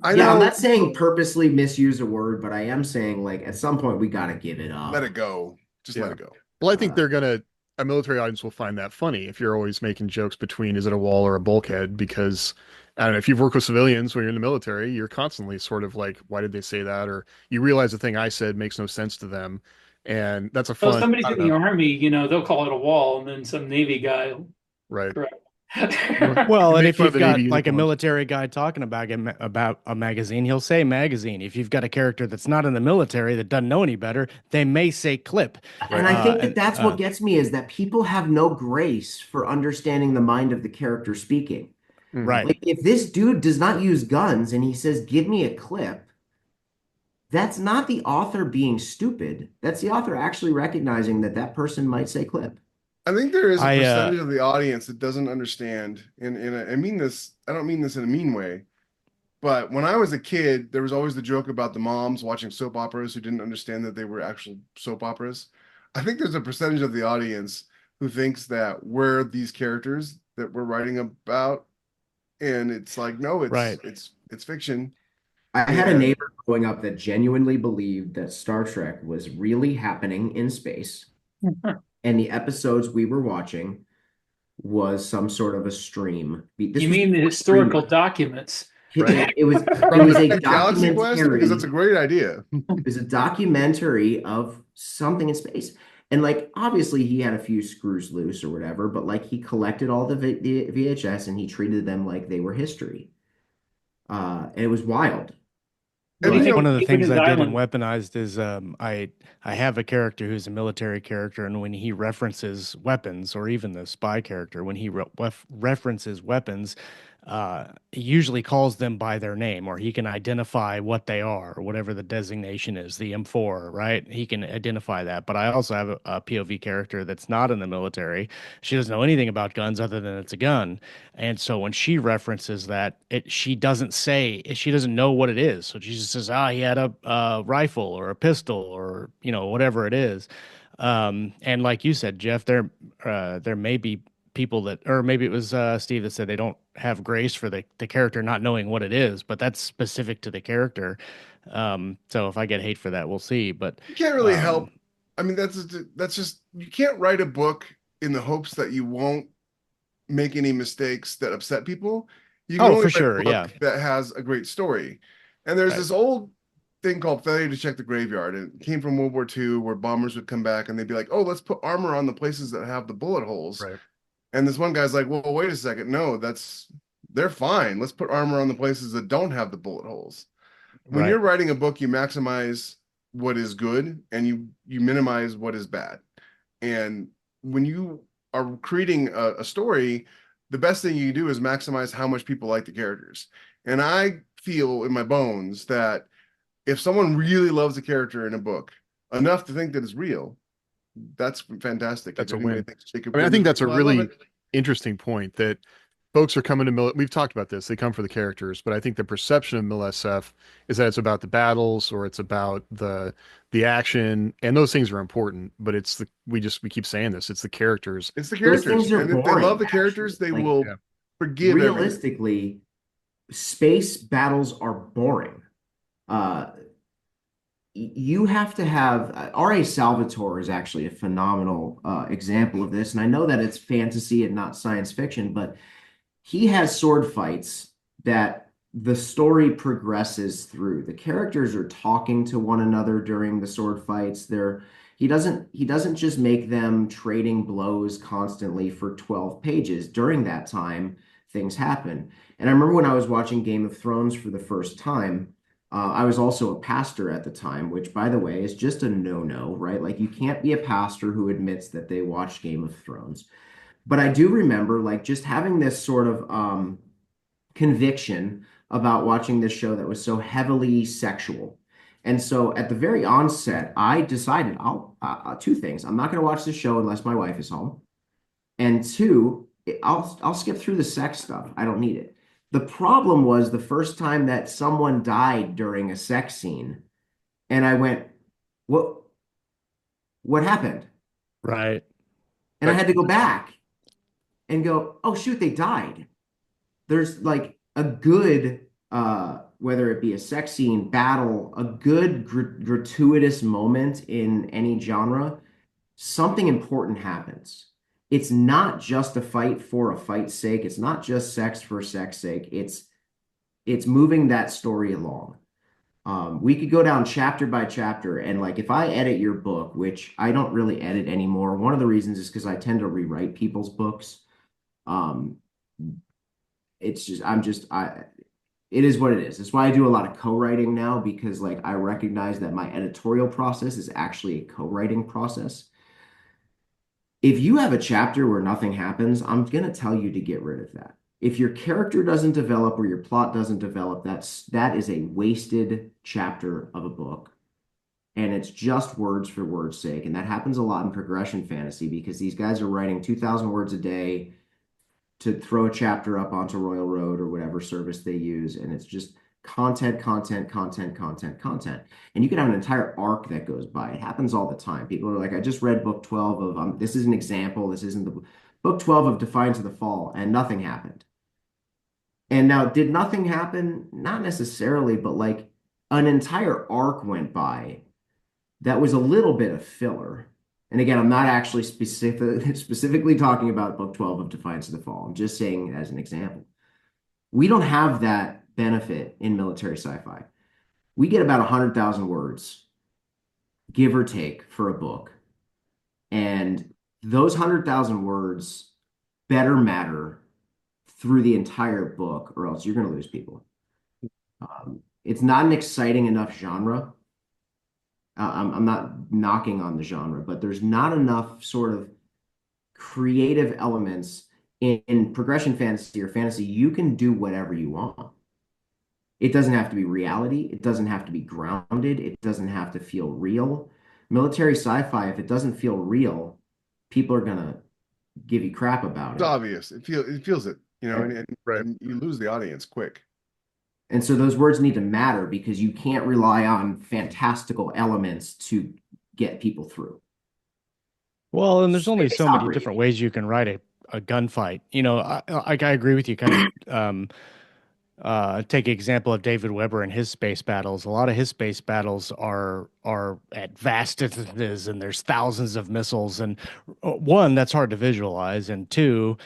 I Yeah, I'm know. not saying purposely misuse a word, but I am saying like at some point we got to give it up. Let it go. Just let Yeah. it go. Well, I think a military audience will find that funny if you're always making jokes between is it a wall or a bulkhead? Because I don't know, if you've worked with civilians when you're in the military, you're constantly sort of like, why did they say that? Or you realize the thing I said makes no sense to them. And that's a Well, fun, somebody's I in don't the know, army, they'll call it a wall, and then some Navy guy will right. correct. Well, and Make if fun of you've the Navy got like a uniforms. military guy talking about a magazine, he'll say magazine. If you've got a character that's not in the military that doesn't know any better, they may say clip. And I think And that's what gets me is that people have no grace for understanding the mind of the character speaking. Mhm. right. Like if this dude does not use guns and he says, "Give me a clip," that's not the author being stupid. That's the author actually recognizing that that person might say clip. I think there is a I percentage of the audience that doesn't understand, and I mean this, I don't mean this in a mean way, But when I was a kid, there was always the joke about the moms watching soap operas who didn't understand that they were actual soap operas. I think there's a percentage of the audience who thinks that we're these characters that we're writing about, and it's like, no, Right. it's fiction. I had a And neighbor growing up that genuinely believed that Star Trek was really happening in space, and the episodes we were watching was some sort of a stream. This You was mean the historical streaming. documents? Right. It from was a the Galaxy Quest, because that's a documentary. great idea. It was a documentary of something in space. And like obviously he had a few screws loose or whatever, but like he collected all the VHS and he treated them like they were history. And it was wild. What And do you you think know, One of the David things is I did in Island? Weaponized is I have a character who's a military character, and when he references weapons, or even the spy character, when he references weapons, he usually calls them by their name, or he can identify what they are, or whatever the designation is, the M4, right? He can identify that. But I also have a POV character that's not in the military. She doesn't know anything about guns other than it's a gun. And so when she references that, she doesn't say, she doesn't know what it is. So she just says, ah, he had a rifle or a pistol or, whatever it is. And like you said, Jeff, there may be people that, or maybe it was Steve that said they don't have grace for the character not knowing what it is, but that's specific to the character. So if I get hate for that, we'll see. But you can't really help. um, I mean, that's just, you can't write a book in the hopes that you won't make any mistakes that upset people. You can oh, only for write sure, a yeah, book that has a great story. And there's right, this old thing called failure to check the graveyard. And it came from World War II, where bombers would come back and they'd be like, oh, let's put armor on the places that have the bullet holes. Right. And this one guy's like, well, wait a second. No, they're fine. Let's put armor on the places that don't have the bullet holes. When you're right. writing a book, you maximize what is good and you minimize what is bad. And when you are creating a story, the best thing you can do is maximize how much people like the characters. And I feel in my bones that if someone really loves a character in a book enough to think that it's real, that's fantastic. That's If a anybody win. thinks they could I mean, I win think this, that's a well, I love really it. interesting point that folks are coming to we've talked about this. They come for the characters, but I think the perception of MilSF is that it's about the battles or it's about the action, and those things are important, but it's we keep saying this, it's the characters. It's the Those characters. things are And if they love boring, the characters, actually. they Like will Yeah. forgive everything. realistically, space battles are boring. Uh, you have to have R.A. Salvatore is actually a phenomenal example of this. And I know that it's fantasy and not science fiction, but he has sword fights that the story progresses through. The characters are talking to one another during the sword fights. He doesn't just make them trading blows constantly for 12 pages. During that time, things happen. And I remember when I was watching Game of Thrones for the first time, I was also a pastor at the time, which, by the way, is just a no-no, right? Like, you can't be a pastor who admits that they watched Game of Thrones. But I do remember, like, just having this sort of conviction about watching this show that was so heavily sexual. And so at the very onset, I decided two things. I'm not going to watch this show unless my wife is home. And two, I'll skip through the sex stuff. I don't need it. The problem was the first time that someone died during a sex scene, and I went, "What? What happened?" Right. And I had to go back and go, "Oh shoot, they died." There's like a good, whether it be a sex scene, battle, a good gratuitous moment in any genre, something important happens. It's not just a fight for a fight's sake. It's not just sex for sex sake. It's moving that story along. We could go down chapter by chapter, and like if I edit your book, which I don't really edit anymore, one of the reasons is because I tend to rewrite people's books. Um, it's just it is what it is. That's why I do a lot of co-writing now, because like I recognize that my editorial process is actually a co-writing process. If you have a chapter where nothing happens, I'm gonna tell you to get rid of that. If your character doesn't develop or your plot doesn't develop, that is a wasted chapter of a book. And it's just words for words' sake. And that happens a lot in progression fantasy because these guys are writing 2,000 words a day to throw a chapter up onto Royal Road or whatever service they use. And it's just content, content, content, content, content. And you can have an entire arc that goes by. It happens all the time. People are like, I just read book 12 of, this is an example. This isn't the book 12 of Defiance of the Fall, and nothing happened. And now, did nothing happen? Not necessarily, but like an entire arc went by that was a little bit of filler. And again, I'm not actually specifically talking about book 12 of Defiance of the Fall. I'm just saying as an example. We don't have that benefit in military sci-fi. We get about 100,000 words, give or take, for a book. And those 100,000 words better matter through the entire book, or else you're going to lose people. It's not an exciting enough genre. I'm not knocking on the genre, but there's not enough sort of creative elements in progression fantasy or fantasy. You can do whatever you want. It doesn't have to be reality. It doesn't have to be grounded. It doesn't have to feel real. Military sci-fi, if it doesn't feel real, people are going to give you crap about It's it. obvious. It feels it, you know, Right. and you lose the audience quick. And so those words need to matter because you can't rely on fantastical elements to get people through. Well, and there's only It's so many operating. different ways you can write a gunfight. You know, I agree with you. Kind of take example of David Weber and his space battles. A lot of his space battles are at vast distances, and there's thousands of missiles. And one, that's hard to visualize, and two,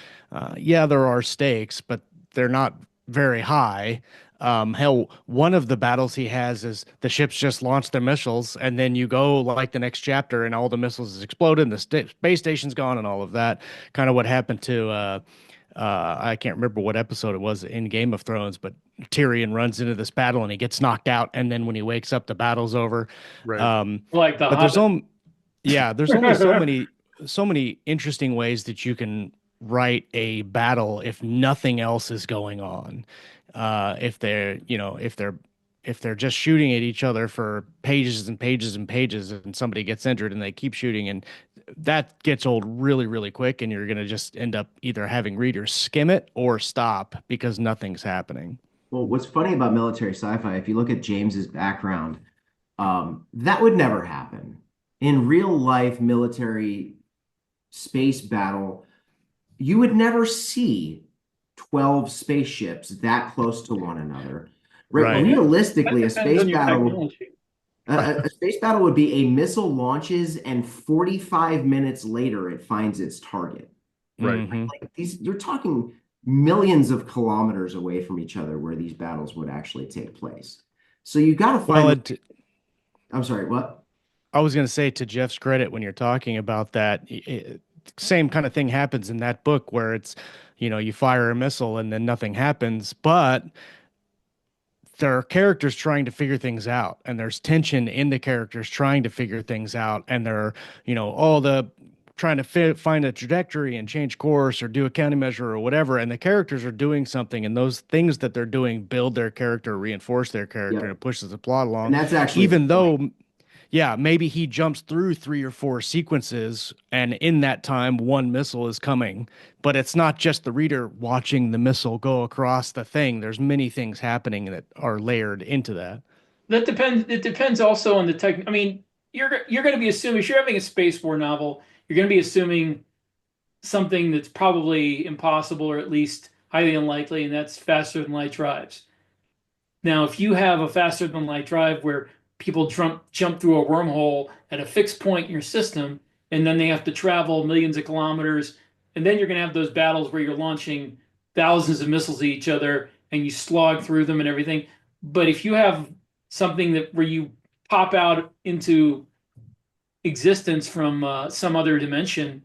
yeah, there are stakes, but they're not very high. Hell, one of the battles he has is the ships just launched their missiles, and then you go like the next chapter, and all the missiles has exploded, and the space station's gone, and all of that. Kind of what happened to I can't remember what episode it was in Game of Thrones, but Tyrion runs into this battle and he gets knocked out, and then when he wakes up, the battle's over. Right. Like the But there's Hobbit. only yeah, there's only so many interesting ways that you can write a battle if nothing else is going on. If they're, if they're just shooting at each other for pages and pages and pages, and somebody gets injured and they keep shooting, and that gets old really, really quick, and you're going to just end up either having readers skim it or stop because nothing's happening. Well, what's funny about military sci-fi, if you look at James's background, that would never happen. In real life military space battle, you would never see 12 spaceships that close to one another. Right. Realistically, That depends on your technology. a space battle would be a missile launches and 45 minutes later it finds its target. Right. Mhm. Like you're talking millions of kilometers away from each other where these battles would actually take place. So you got to Well, find. I'm sorry, what? I was going to say, to Jeff's credit, when you're talking about that, same kind of thing happens in that book where it's, you fire a missile and then nothing happens, but there are characters trying to figure things out, and there's tension in the characters trying to figure things out, and they're, all the trying to find a trajectory and change course or do a countermeasure or whatever, and the characters are doing something, and those things that they're doing build their character, reinforce their character, and it pushes the plot along. And that's actually Even though, yeah, maybe he jumps through 3 or 4 sequences, and in that time, one missile is coming. But it's not just the reader watching the missile go across the thing. There's many things happening that are layered into that. That depends. It depends also on the tech. I mean, you're going to be assuming if you're having a space war novel, you're going to be assuming something that's probably impossible or at least highly unlikely, and that's faster than light drives. Now, if you have a faster than light drive where people jump through a wormhole at a fixed point in your system, and then they have to travel millions of kilometers, and then you're going to have those battles where you're launching thousands of missiles at each other and you slog through them and everything. But if you have something that where you pop out into existence from some other dimension,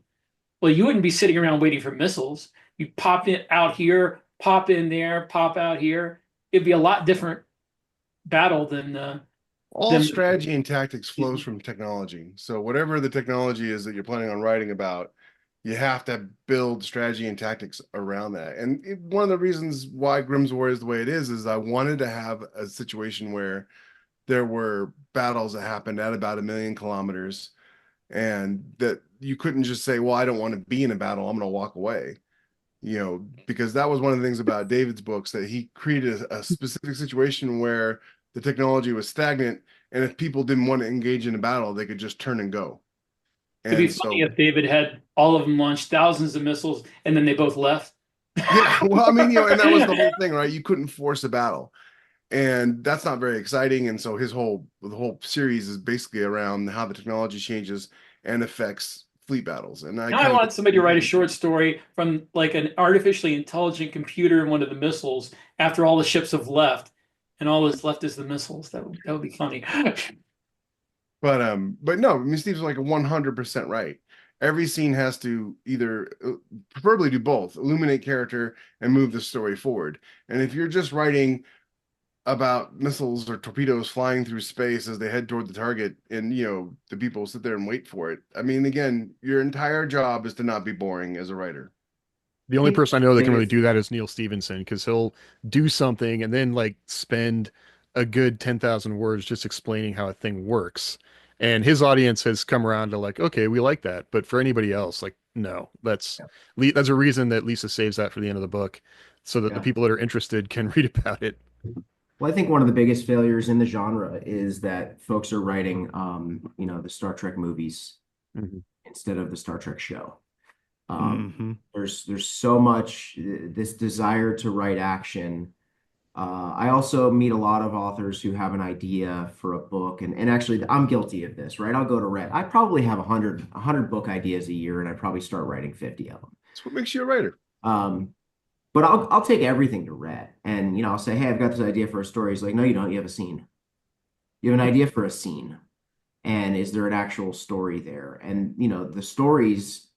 well, you wouldn't be sitting around waiting for missiles. You'd pop it out here, pop in there, pop out here. It'd be a lot different battle than All strategy and tactics flows from technology. So whatever the technology is that you're planning on writing about, you have to build strategy and tactics around that. And one of the reasons why Grimm's War is the way it is I wanted to have a situation where there were battles that happened at about 1,000,000 kilometers, and that you couldn't just say, well, I don't want to be in a battle, I'm going to walk away. because that was one of the things about David's books, that he created a specific situation where the technology was stagnant, and if people didn't want to engage in a battle, they could just turn and go. It'd be And funny so, if David had all of them launch thousands of missiles and then they both left. yeah, well, I mean, and that was the whole thing, right? You couldn't force a battle, and that's not very exciting. And so the whole series is basically around how the technology changes and affects fleet battles. And I Now I kind of want somebody to write a short story from like an artificially intelligent computer in one of the missiles after all the ships have left, and all that's left is the missiles. That would be funny. but no, I mean, Steve's like 100% right. Every scene has to either preferably do both, illuminate character and move the story forward. And if you're just writing about missiles or torpedoes flying through space as they head toward the target, and the people sit there and wait for it, I mean, again, your entire job is to not be boring as a writer. The I only think person I know that the can really biggest do that is Neil Stevenson, because he'll do something and then like spend a good 10,000 words just explaining how a thing works. And his audience has come around to like, okay, we like that. But for anybody else, like, no, that's a reason that Lisa saves that for the end of the book so that the yeah. people that are interested can read about it. Well, I think one of the biggest failures in the genre is that folks are writing, the Star Trek movies Mhm. instead of the Star Trek show. Hmm. There's so much this desire to write action. I also meet a lot of authors who have an idea for a book, and actually I'm guilty of this, right? I'll go to Reddit. I probably have 100 book ideas a year, and I probably start writing 50 of them. That's what makes you a writer. Um, but I'll take everything to Red, and I'll say, hey, I've got this idea for a story. He's like, no, you don't. You have a scene. You have an idea for a scene, and is there an actual story there? And the stories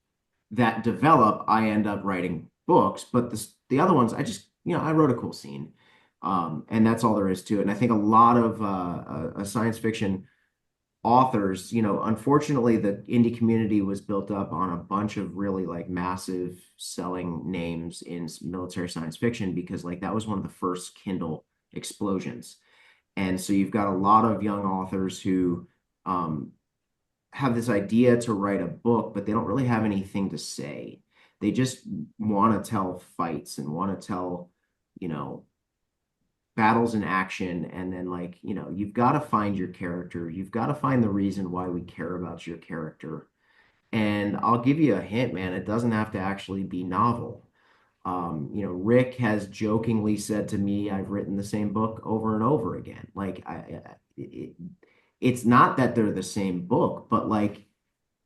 that develop, I end up writing books, but the other ones, I just I wrote a cool scene, and that's all there is to it. And I think a lot of science fiction authors, unfortunately, the indie community was built up on a bunch of really like massive selling names in military science fiction because like that was one of the first Kindle explosions. And so you've got a lot of young authors who um, have this idea to write a book, but they don't really have anything to say. They just want to tell fights and want to tell, you know, battles in action. And then, like, you've got to find your character. You've got to find the reason why we care about your character. And I'll give you a hint, man, it doesn't have to actually be novel. Rick has jokingly said to me, I've written the same book over and over again. Like, it's not that they're the same book, but like,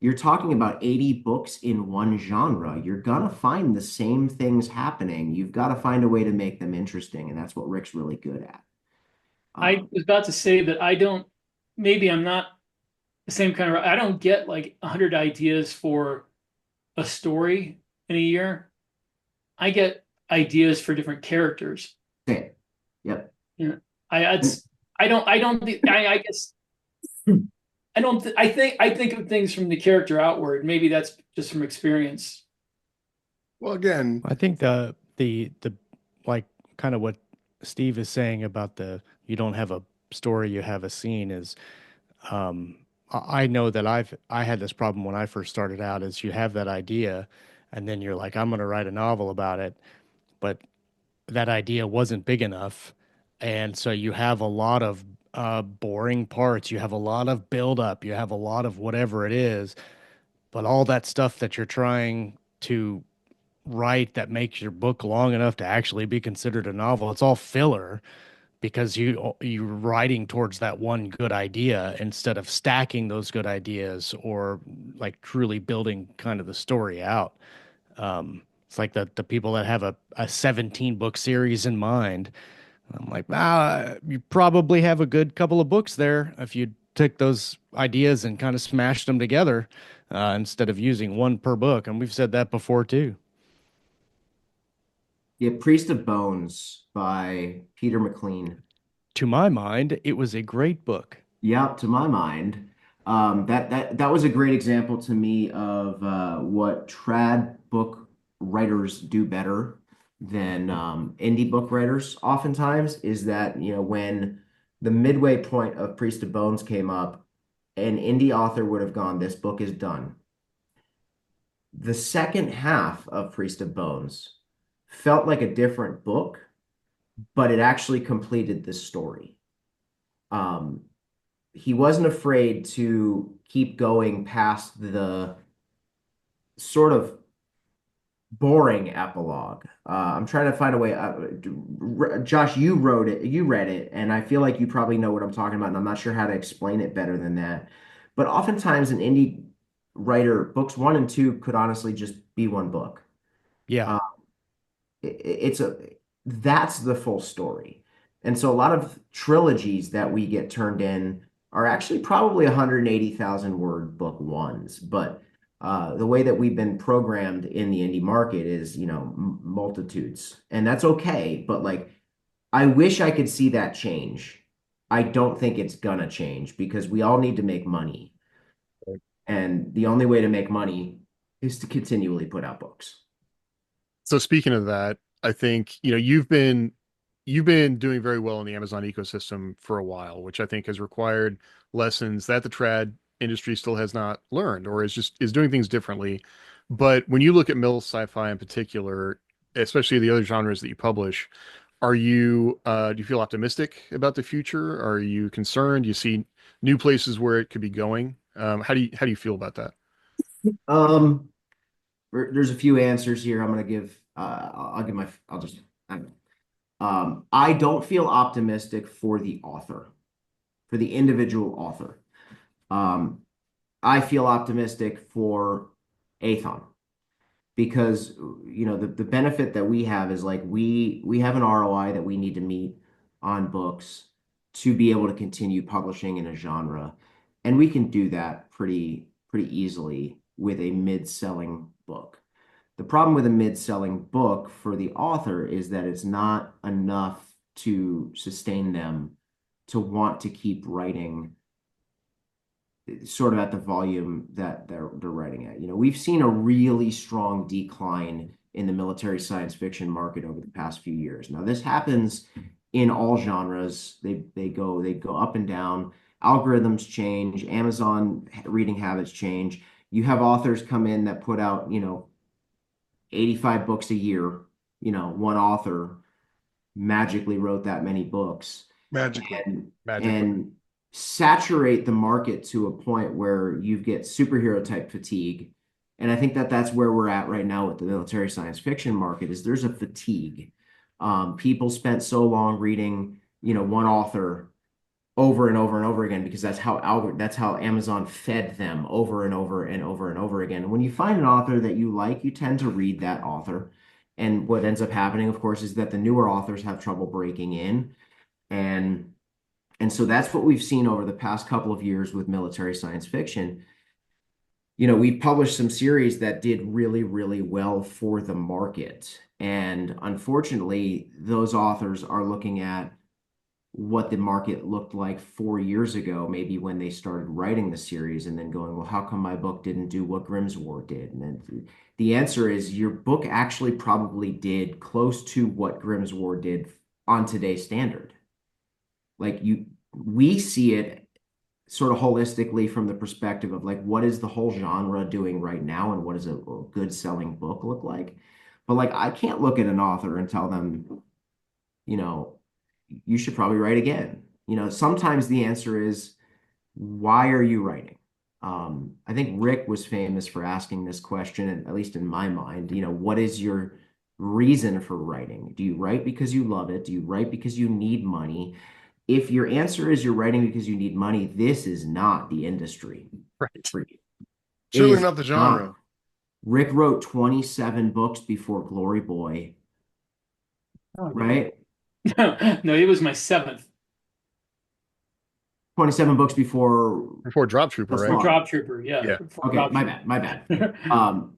you're talking about 80 books in one genre. You're gonna find the same things happening. You've got to find a way to make them interesting, and that's what Rick's really good at. I was about to say that maybe I'm not the same kind of, I don't get like 100 ideas for a story in a year. I get ideas for different characters. Say it. Yep. Yeah. I guess I don't, I think of things from the character outward. Maybe that's just from experience. Well, again, I think the like kind of what Steve is saying about the you don't have a story, you have a scene is I know that I had this problem when I first started out is you have that idea and then you're like, I'm gonna write a novel about it, but that idea wasn't big enough. And so you have a lot of boring parts, you have a lot of buildup, you have a lot of whatever it is, but all that stuff that you're trying to write that makes your book long enough to actually be considered a novel, it's all filler because you're writing towards that one good idea instead of stacking those good ideas or like truly building kind of the story out. It's like the people that have a 17 book series in mind. I'm like, you probably have a good couple of books there if you took those ideas and kind of smashed them together instead of using one per book. And we've said that before too. Yeah, Priest of Bones by Peter McLean. To my mind, it was a great book. Yeah, to my mind, that was a great example to me of what trad book writers do better than indie book writers. Oftentimes, is that when the midway point of Priest of Bones came up, an indie author would have gone, "This book is done." The second half of Priest of Bones felt like a different book, but it actually completed the story. He wasn't afraid to keep going past the sort of boring epilogue. I'm trying to find a way. Josh, you wrote it, you read it, and I feel like you probably know what I'm talking about, and I'm not sure how to explain it better than that. But oftentimes, an indie writer, books one and two could honestly just be one book. Yeah. Uh, it's a That's the full story. And so a lot of trilogies that we get turned in are actually probably 180,000 word book ones, but the way that we've been programmed in the indie market is, multitudes, and that's okay. But like, I wish I could see that change. I don't think it's gonna change because we all need to make money, and the only way to make money is to continually put out books. So speaking of that, I think, you've been doing very well in the Amazon ecosystem for a while, which I think has required lessons that the trad industry still has not learned, or is doing things differently. But when you look at Mil-Sci-Fi in particular, especially the other genres that you publish, do you feel optimistic about the future? Are you concerned? You see new places where it could be going? How do you feel about that? Um, there's a few answers here. I'm gonna give. I'll give my. I'll just. I don't feel optimistic for the author, for the individual author. Um, I feel optimistic for Athon because the benefit that we have is like we have an ROI that we need to meet on books to be able to continue publishing in a genre, and we can do that pretty easily with a mid-selling book. The problem with a mid-selling book for the author is that it's not enough to sustain them to want to keep writing sort of at the volume that they're writing at. We've seen a really strong decline in the military science fiction market over the past few years. Now, this happens in all genres. They go up and down. Algorithms change. Amazon reading habits change. You have authors come in that put out, 85 books a year. One author magically wrote that many books Magically. Magically. and saturate the market to a point where you get superhero type fatigue. And I think that that's where we're at right now with the military science fiction market is there's a fatigue. People spent so long reading, one author over and over and over again because that's how Amazon fed them over and over and over and over again. When you find an author that you like, you tend to read that author. And what ends up happening, of course, is that the newer authors have trouble breaking in. And so that's what we've seen over the past couple of years with military science fiction. We've published some series that did really, really well for the market. And unfortunately, those authors are looking at what the market looked like 4 years ago, maybe when they started writing the series, and then going, well, how come my book didn't do what Grimm's War did? And then the answer is your book actually probably did close to what Grimm's War did on today's standard. Like we see it sort of holistically from the perspective of like, what is the whole genre doing right now? And what does a good selling book look like? But like, I can't look at an author and tell them, you should probably write again. Sometimes the answer is, why are you writing? I think Rick was famous for asking this question, at least in my mind, what is your reason for writing? Do you write because you love it? Do you write because you need money? If your answer is you're writing because you need money, this is not the industry Right. for you. It Certainly is not the genre. not. Rick wrote 27 books before Glory Boy, right? No, it was my seventh 27 books before Before Drop Trooper, That's right? wrong. Drop Trooper. Yeah. Yeah. before Okay, Drop my Trooper. bad, my bad.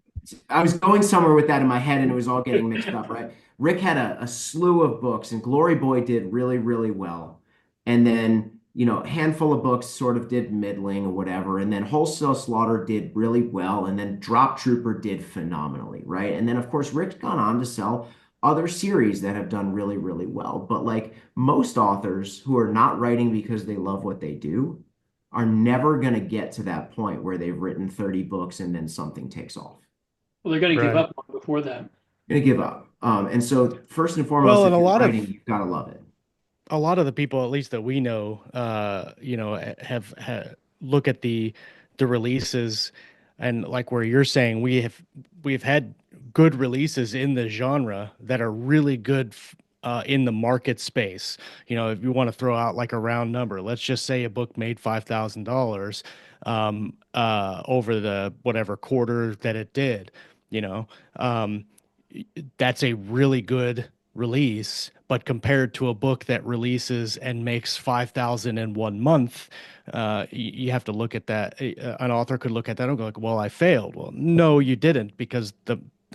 I was going somewhere with that in my head and it was all getting mixed up, right? Rick had a slew of books and Glory Boy did really, really well. And then, a handful of books sort of did middling or whatever. And then Wholesale Slaughter did really well. And then Drop Trooper did phenomenally, right? And then, of course, Rick's gone on to sell other series that have done really, really well. But like most authors who are not writing because they love what they do, are never going to get to that point where they've written 30 books and then something takes off. Well, they're going to give Right. up long before that. Going to give up. And so first and foremost, Well, and if you're writing, you've got to love it. a lot of the people, at least that we know, look at the releases, and like where you're saying, we've had good releases in the genre that are really good in the market space. You know, if you want to throw out like a round number, let's just say a book made $5,000 over the whatever quarter that it did. You know, um, that's a really good release, but compared to a book that releases and makes 5,000 in 1 month, you have to look at that. An author could look at that and go like, well, I failed. Well, no, you didn't, because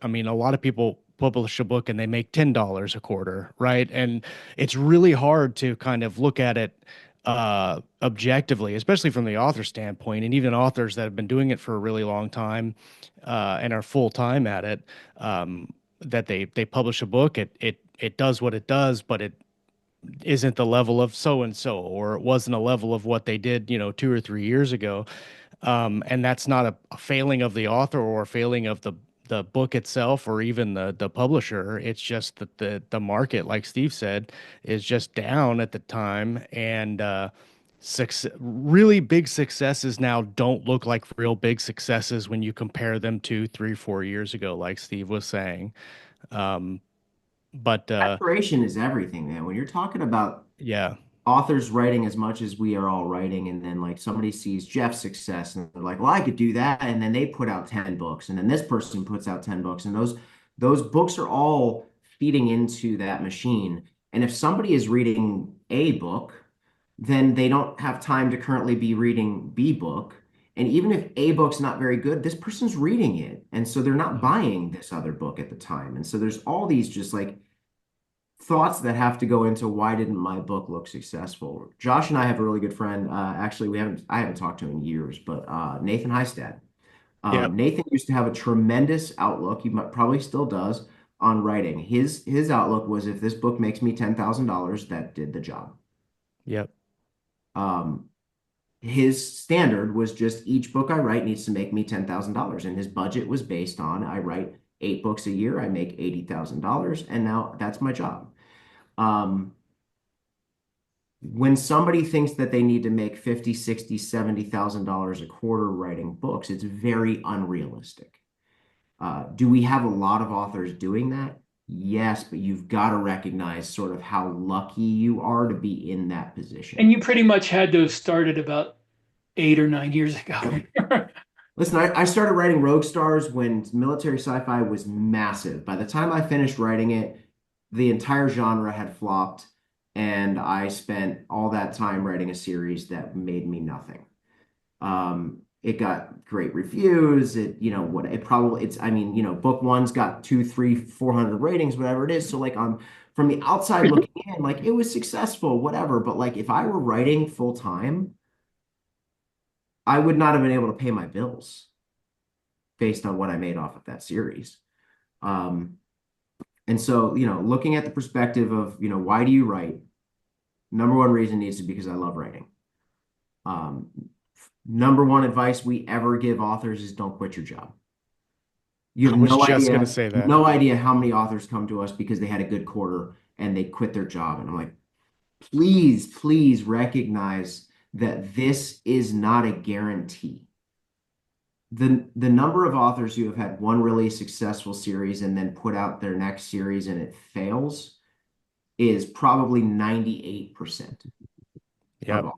I mean, a lot of people publish a book and they make $10 a quarter, right? And it's really hard to kind of look at it objectively, especially from the author standpoint, and even authors that have been doing it for a really long time and are full time at it. That they publish a book, it does what it does, but it isn't the level of so and so, or it wasn't a level of what they did, 2 or 3 years ago. And that's not a failing of the author or a failing of the book itself or even the publisher. It's just that the market, like Steve said, is just down at the time, and really big successes now don't look like real big successes when you compare them to 3 or 4 years ago, like Steve was saying. Um, but Aspiration is everything, man. When you're talking about yeah, authors writing as much as we are all writing, and then like somebody sees Jeff's success and they're like, well, I could do that, and then they put out 10 books, and then this person puts out 10 books, and those books are all feeding into that machine. And if somebody is reading a book, then they don't have time to currently be reading B book. And even if A book's not very good, this person's reading it. And so they're not buying this other book at the time. And so there's all these just like thoughts that have to go into why didn't my book look successful? Josh and I have a really good friend. Actually, I haven't talked to him in years, but Nathan Heistad. yep, Nathan used to have a tremendous outlook. Probably still does on writing. His outlook was, if this book makes me $10,000, that did the job. yep. Um, his standard was just each book I write needs to make me $10,000, and his budget was based on I write 8 books a year, I make $80,000, and now that's my job. When somebody thinks that they need to make 50, 60, $70,000 a quarter writing books, it's very unrealistic. Do we have a lot of authors doing that? Yes, but you've got to recognize sort of how lucky you are to be in that position. And you pretty much had to have started about 8 or 9 years ago. Listen, I started writing Rogue Stars when military sci-fi was massive. By the time I finished writing it, the entire genre had flopped, and I spent all that time writing a series that made me nothing. It got great reviews. I mean, book one's got 2, 3, 400 ratings, whatever it is. So like from the outside looking in, like it was successful, whatever. But like if I were writing full time, I would not have been able to pay my bills based on what I made off of that series. Um, and so, looking at the perspective of, why do you write? Number one reason needs to be because I love writing. Number one advice we ever give authors is don't quit your job. You I have was no just gonna idea, say that. no idea how many authors come to us because they had a good quarter and they quit their job. And I'm like, please, please recognize that this is not a guarantee. The number of authors who have had one really successful series and then put out their next series and it fails is probably 98% of Yep. authors.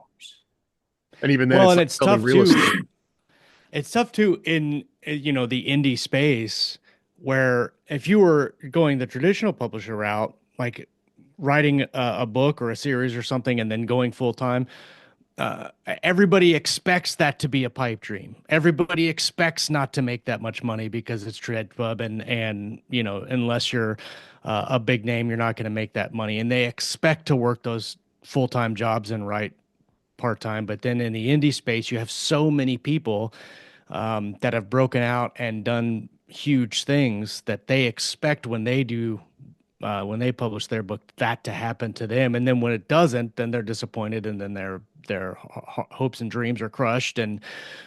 And even then, Well, it's and like it's selling tough real too. estate. It's tough too in the indie space, where if you were going the traditional publisher route, like writing a book or a series or something and then going full time, everybody expects that to be a pipe dream. Everybody expects not to make that much money because it's Tread Club, and unless you're a big name, you're not going to make that money, and they expect to work those full time jobs and write part time. But then in the indie space, you have so many people that have broken out and done huge things that they expect when they publish their book, that to happen to them. And then when it doesn't, then they're disappointed, and then they're their hopes and dreams are crushed, and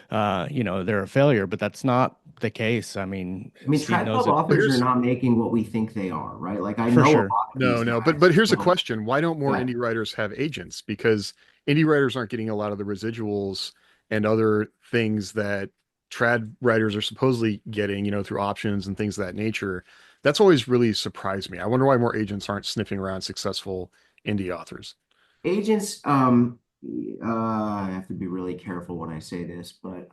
they're a failure. But that's not the case. I mean, I mean, Steve trad knows pub it But authors are here's not making what we think they are, right? Like I for know a sure. lot of no, these no, but guys. here's a So, question. Why don't more yeah. indie writers have agents? Because indie writers aren't getting a lot of the residuals and other things that trad writers are supposedly getting, through options and things of that nature. That's always really surprised me. I wonder why more agents aren't sniffing around successful indie authors. Agents, I have to be really careful when I say this, but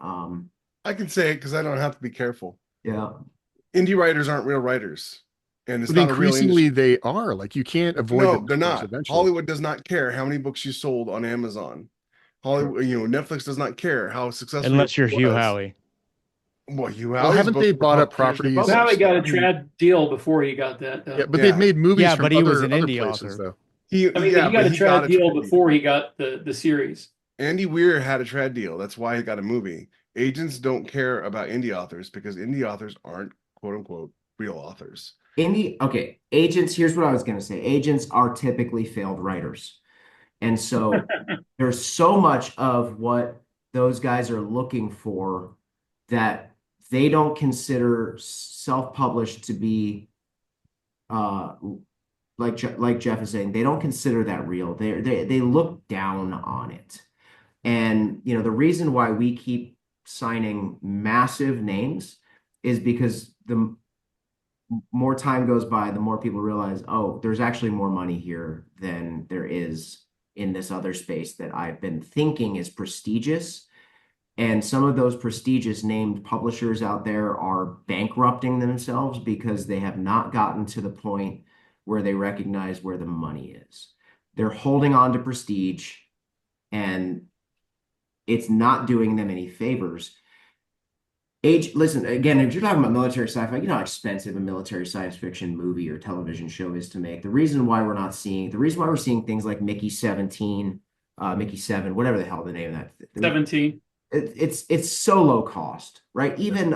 I can say it because I don't have to be careful. yeah, Indie writers aren't real writers, and it's But not a real increasingly industry. they are. Like you can't avoid the No, they're numbers not. eventually. Hollywood does not care how many books you sold on Amazon. Hollywood, Netflix does not care how successful your Unless you're book Hugh was. Howey. Well, Hugh Well, Howey's haven't books they were bought up traditionally properties? Well, Howie published. got I a mean, trad deal before he got that, yeah, though. but they've Yeah, made movies Yeah, from but he was an other indie places author. though. I mean, but yeah, he got but a he got trad a deal trad deal. before he got the series. Andy Weir had a trad deal. That's why he got a movie. Agents don't care about indie authors because indie authors aren't quote unquote real authors. okay, agents, here's what I was going to say. Agents are typically failed writers. And so there's so much of what those guys are looking for that they don't consider self-published to be uh like Jeff is saying, they don't consider that real. They look down on it. And the reason why we keep signing massive names is because the more time goes by, the more people realize, oh, there's actually more money here than there is in this other space that I've been thinking is prestigious. And some of those prestigious named publishers out there are bankrupting themselves because they have not gotten to the point where they recognize where the money is. They're holding on to prestige, and it's not doing them any favors. Listen, again, if you're talking about military sci-fi, you know how expensive a military science fiction movie or television show is to make. The reason why we're seeing things like Mickey 17, Mickey 7, whatever the hell the name of that. 17. It's so low cost, right? Even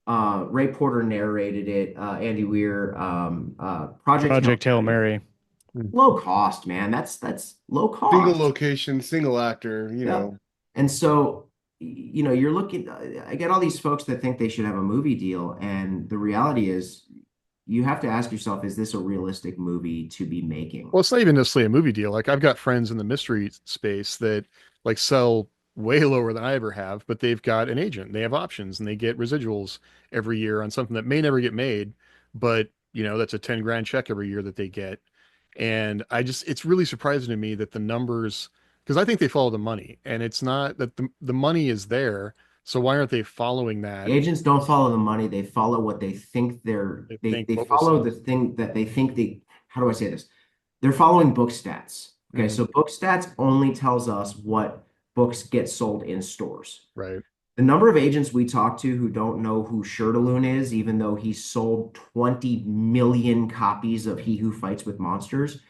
Ray Porter narrated it, Andy Weir, Project Hail Mary. Low cost, man. That's low Single cost. location, single actor, Yeah. And so, you're looking, I get all these folks that think they should have a movie deal. And the reality is, you have to ask yourself, is this a realistic movie to be making? Well, it's not even necessarily a movie deal. Like I've got friends in the mystery space that like sell way lower than I ever have, but they've got an agent. They have options and they get residuals every year on something that may never get made, but that's a 10 grand check every year that they get. And it's really surprising to me that the numbers, because I think they follow the money and it's not that the money is there. So why aren't they following that? Agents don't follow the money. They follow what they think They they think they what will follow sell. the thing that they think how do I say this? They're following book stats. Okay, Mhm. so book stats only tells us what books get sold in stores. Right. The number of agents we talk to who don't know who Shirtaloon is, even though he sold 20 million copies of He Who Fights with Monsters,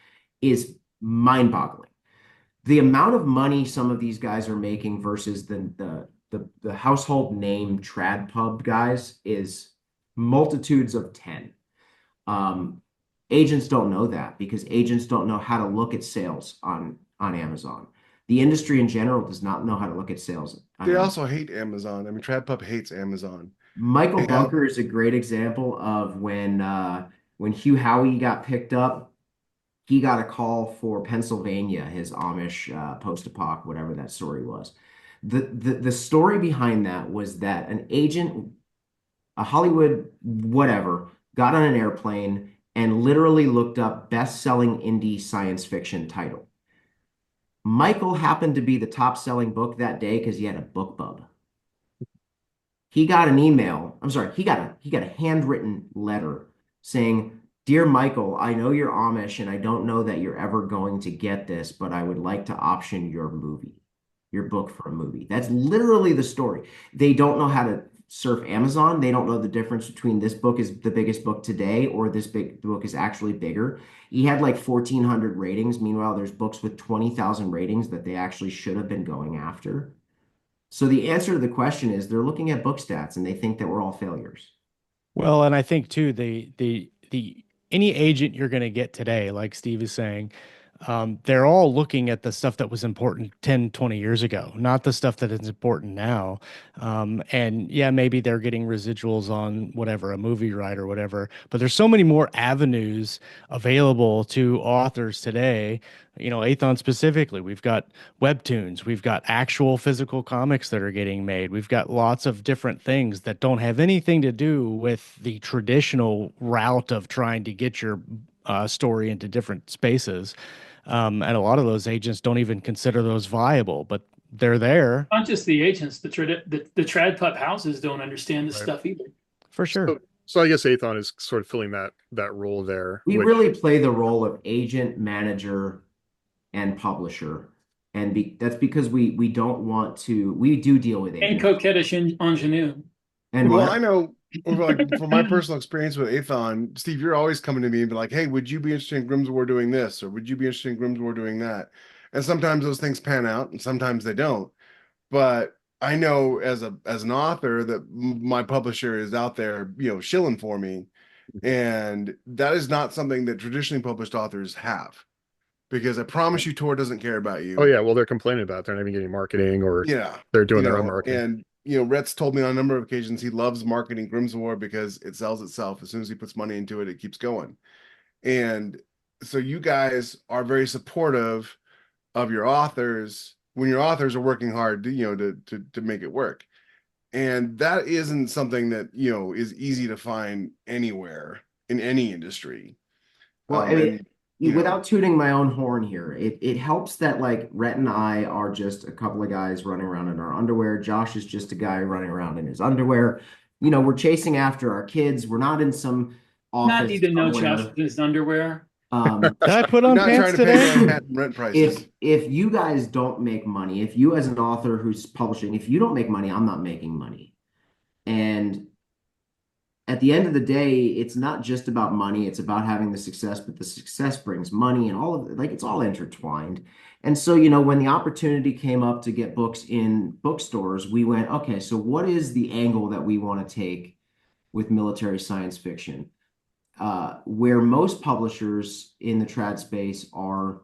is mind-boggling. The amount of money some of these guys are making versus the household name trad pub guys is multitudes of 10. Um, Agents don't know that because agents don't know how to look at sales on Amazon. The industry in general does not know how to look at sales on they Amazon. also hate Amazon. I mean, TradPub hates Amazon. Michael They Bunker is a great example of when Hugh Howey got picked up, he got a call for Pennsylvania, his Amish post-apoc, whatever that story was. The story behind that was that an agent, a Hollywood whatever, got on an airplane and literally looked up best-selling indie science fiction title. Michael happened to be the top-selling book that day because he had a book bub. He got an email. I'm sorry, he got a handwritten letter saying, "Dear Michael, I know you're Amish and I don't know that you're ever going to get this, but I would like to option your book for a movie." That's literally the story. They don't know how to surf Amazon. They don't know the difference between this book is the biggest book today or this big book is actually bigger. He had like 1,400 ratings. Meanwhile, there's books with 20,000 ratings that they actually should have been going after. So the answer to the question is they're looking at book stats and they think that we're all failures. Well, and I think too, the any agent you're going to get today, like Steve is saying, they're all looking at the stuff that was important 10, 20 years ago, not the stuff that is important now. And yeah, maybe they're getting residuals on whatever, a movie right or whatever, but there's so many more avenues available to authors today. Athon specifically, we've got webtoons, we've got actual physical comics that are getting made. We've got lots of different things that don't have anything to do with the traditional route of trying to get your story into different spaces. And a lot of those agents don't even consider those viable, but they're there Not just the agents, the trad pup houses don't understand this Right. stuff either. for sure. So I guess Aethon is sort of filling that role there, We which really play the role of agent, manager, and publisher. And that's because we don't want to, we do deal with And agents. coquettish ingenue. And Well, what? I know, like from my personal experience with Aethon, Steve, you're always coming to me and be like, "Hey, would you be interested in Grimm's War doing this, or would you be interested in Grimm's War doing that?" And sometimes those things pan out, and sometimes they don't. But I know as an author that my publisher is out there, shilling for me, and that is not something that traditionally published authors have, because I promise you, Tor doesn't care about oh you. yeah, well they're complaining about it. They're not even getting marketing, or Yeah, they're doing their own marketing. and Rhett's told me on a number of occasions he loves marketing Grimm's War because it sells itself. As soon as he puts money into it, it keeps going. And so you guys are very supportive of your authors when your authors are working hard to make it work. And that isn't something that is easy to find anywhere in any industry. Well, I mean, And without tooting my own horn here, it helps that like Rhett and I are just a couple of guys running around in our underwear. Josh is just a guy running around in his underwear. We're chasing after our kids. We're not in some Not office need to know Josh somewhere. with his underwear. Did I put you're on not pants trying to pay today? Manhattan rent prices. If you guys don't make money, if you as an author who's publishing, if you don't make money, I'm not making money. And at the end of the day, it's not just about money, it's about having the success, but the success brings money and all of it, like it's all intertwined. And so, when the opportunity came up to get books in bookstores, we went, okay, so what is the angle that we want to take with military science fiction? Where most publishers in the trad space are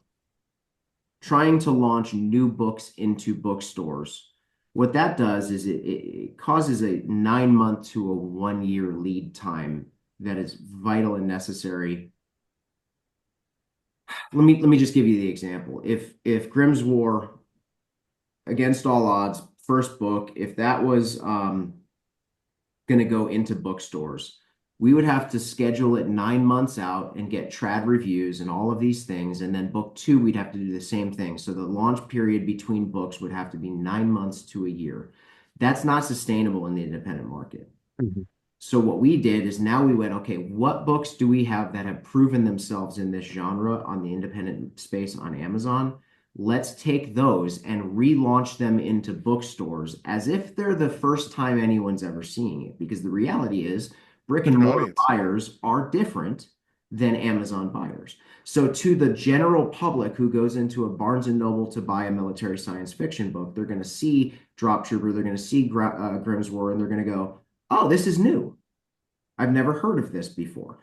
trying to launch new books into bookstores. What that does is it causes a 9-month to a 1-year lead time that is vital and necessary. Let me just give you the example. If Grimm's War, Against All Odds, first book, if that was going to go into bookstores, we would have to schedule it 9 months out and get trad reviews and all of these things. And then book 2, we'd have to do the same thing. So the launch period between books would have to be 9 months to a year. That's not sustainable in the independent market. Mm-hmm. So what we did is now we went, okay, what books do we have that have proven themselves in this genre on the independent space on Amazon? Let's take those and relaunch them into bookstores as if they're the first time anyone's ever seeing it. Because the reality is, brick and mortar buyers are different than Amazon buyers. So to the general public who goes into a Barnes and Noble to buy a military science fiction book, they're going to see Drop Trooper, they're going to see Grimm's War, and they're going to go, oh, this is new. I've never heard of this before.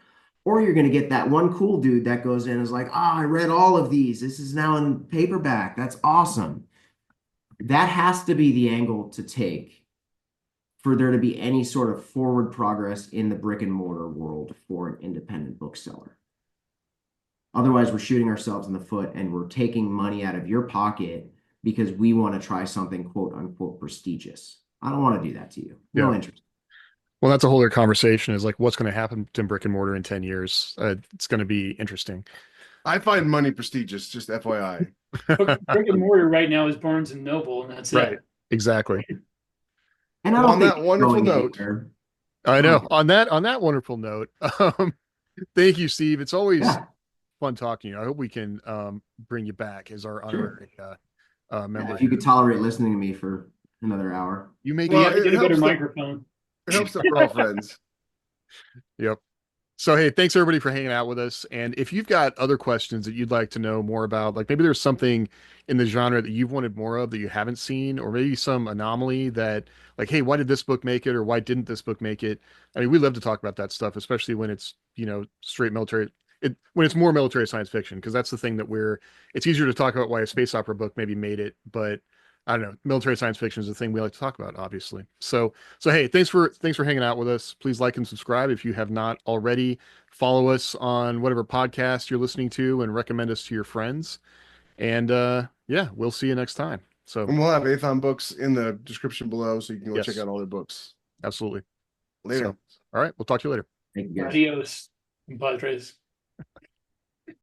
Or you're going to get that one cool dude that goes in and is like, I read all of these. This is now in paperback. That's awesome. That has to be the angle to take for there to be any sort of forward progress in the brick and mortar world for an independent bookseller. Otherwise, we're shooting ourselves in the foot and we're taking money out of your pocket because we want to try something quote unquote prestigious. I don't want to do that to you. No interest. Well, that's a whole other conversation, is like what's going to happen to brick and mortar in 10 years. It's going to be interesting. I find money prestigious, just FYI. Brick and mortar right now is Barnes and Noble, and that's Right. it. Exactly. And I don't on think that wonderful note, I know. On that wonderful note, thank you, Steve. It's always fun talking to you. I hope we can bring you back as our honorary member. If you could tolerate listening to me for another hour. You may You have to get get a better microphone. It helps that we're all friends. Yep. So, hey, thanks everybody for hanging out with us. And if you've got other questions that you'd like to know more about, like maybe there's something in the genre that you've wanted more of that you haven't seen, or maybe some anomaly that, like, hey, why did this book make it, or why didn't this book make it? I mean, we love to talk about that stuff, especially when it's, straight military. when it's more military science fiction, because that's the thing that it's easier to talk about why a space opera book maybe made it, but I don't know, military science fiction is the thing we like to talk about, obviously. So hey, thanks for hanging out with us. Please like and subscribe if you have not already. Follow us on whatever podcast you're listening to and recommend us to your friends. And yeah, we'll see you next time. So And we'll have Aethon Books in the description below, so you can go yes, check out all their books. absolutely. Later. So, all right, we'll talk to you later. Thank you guys. Adios, compadres.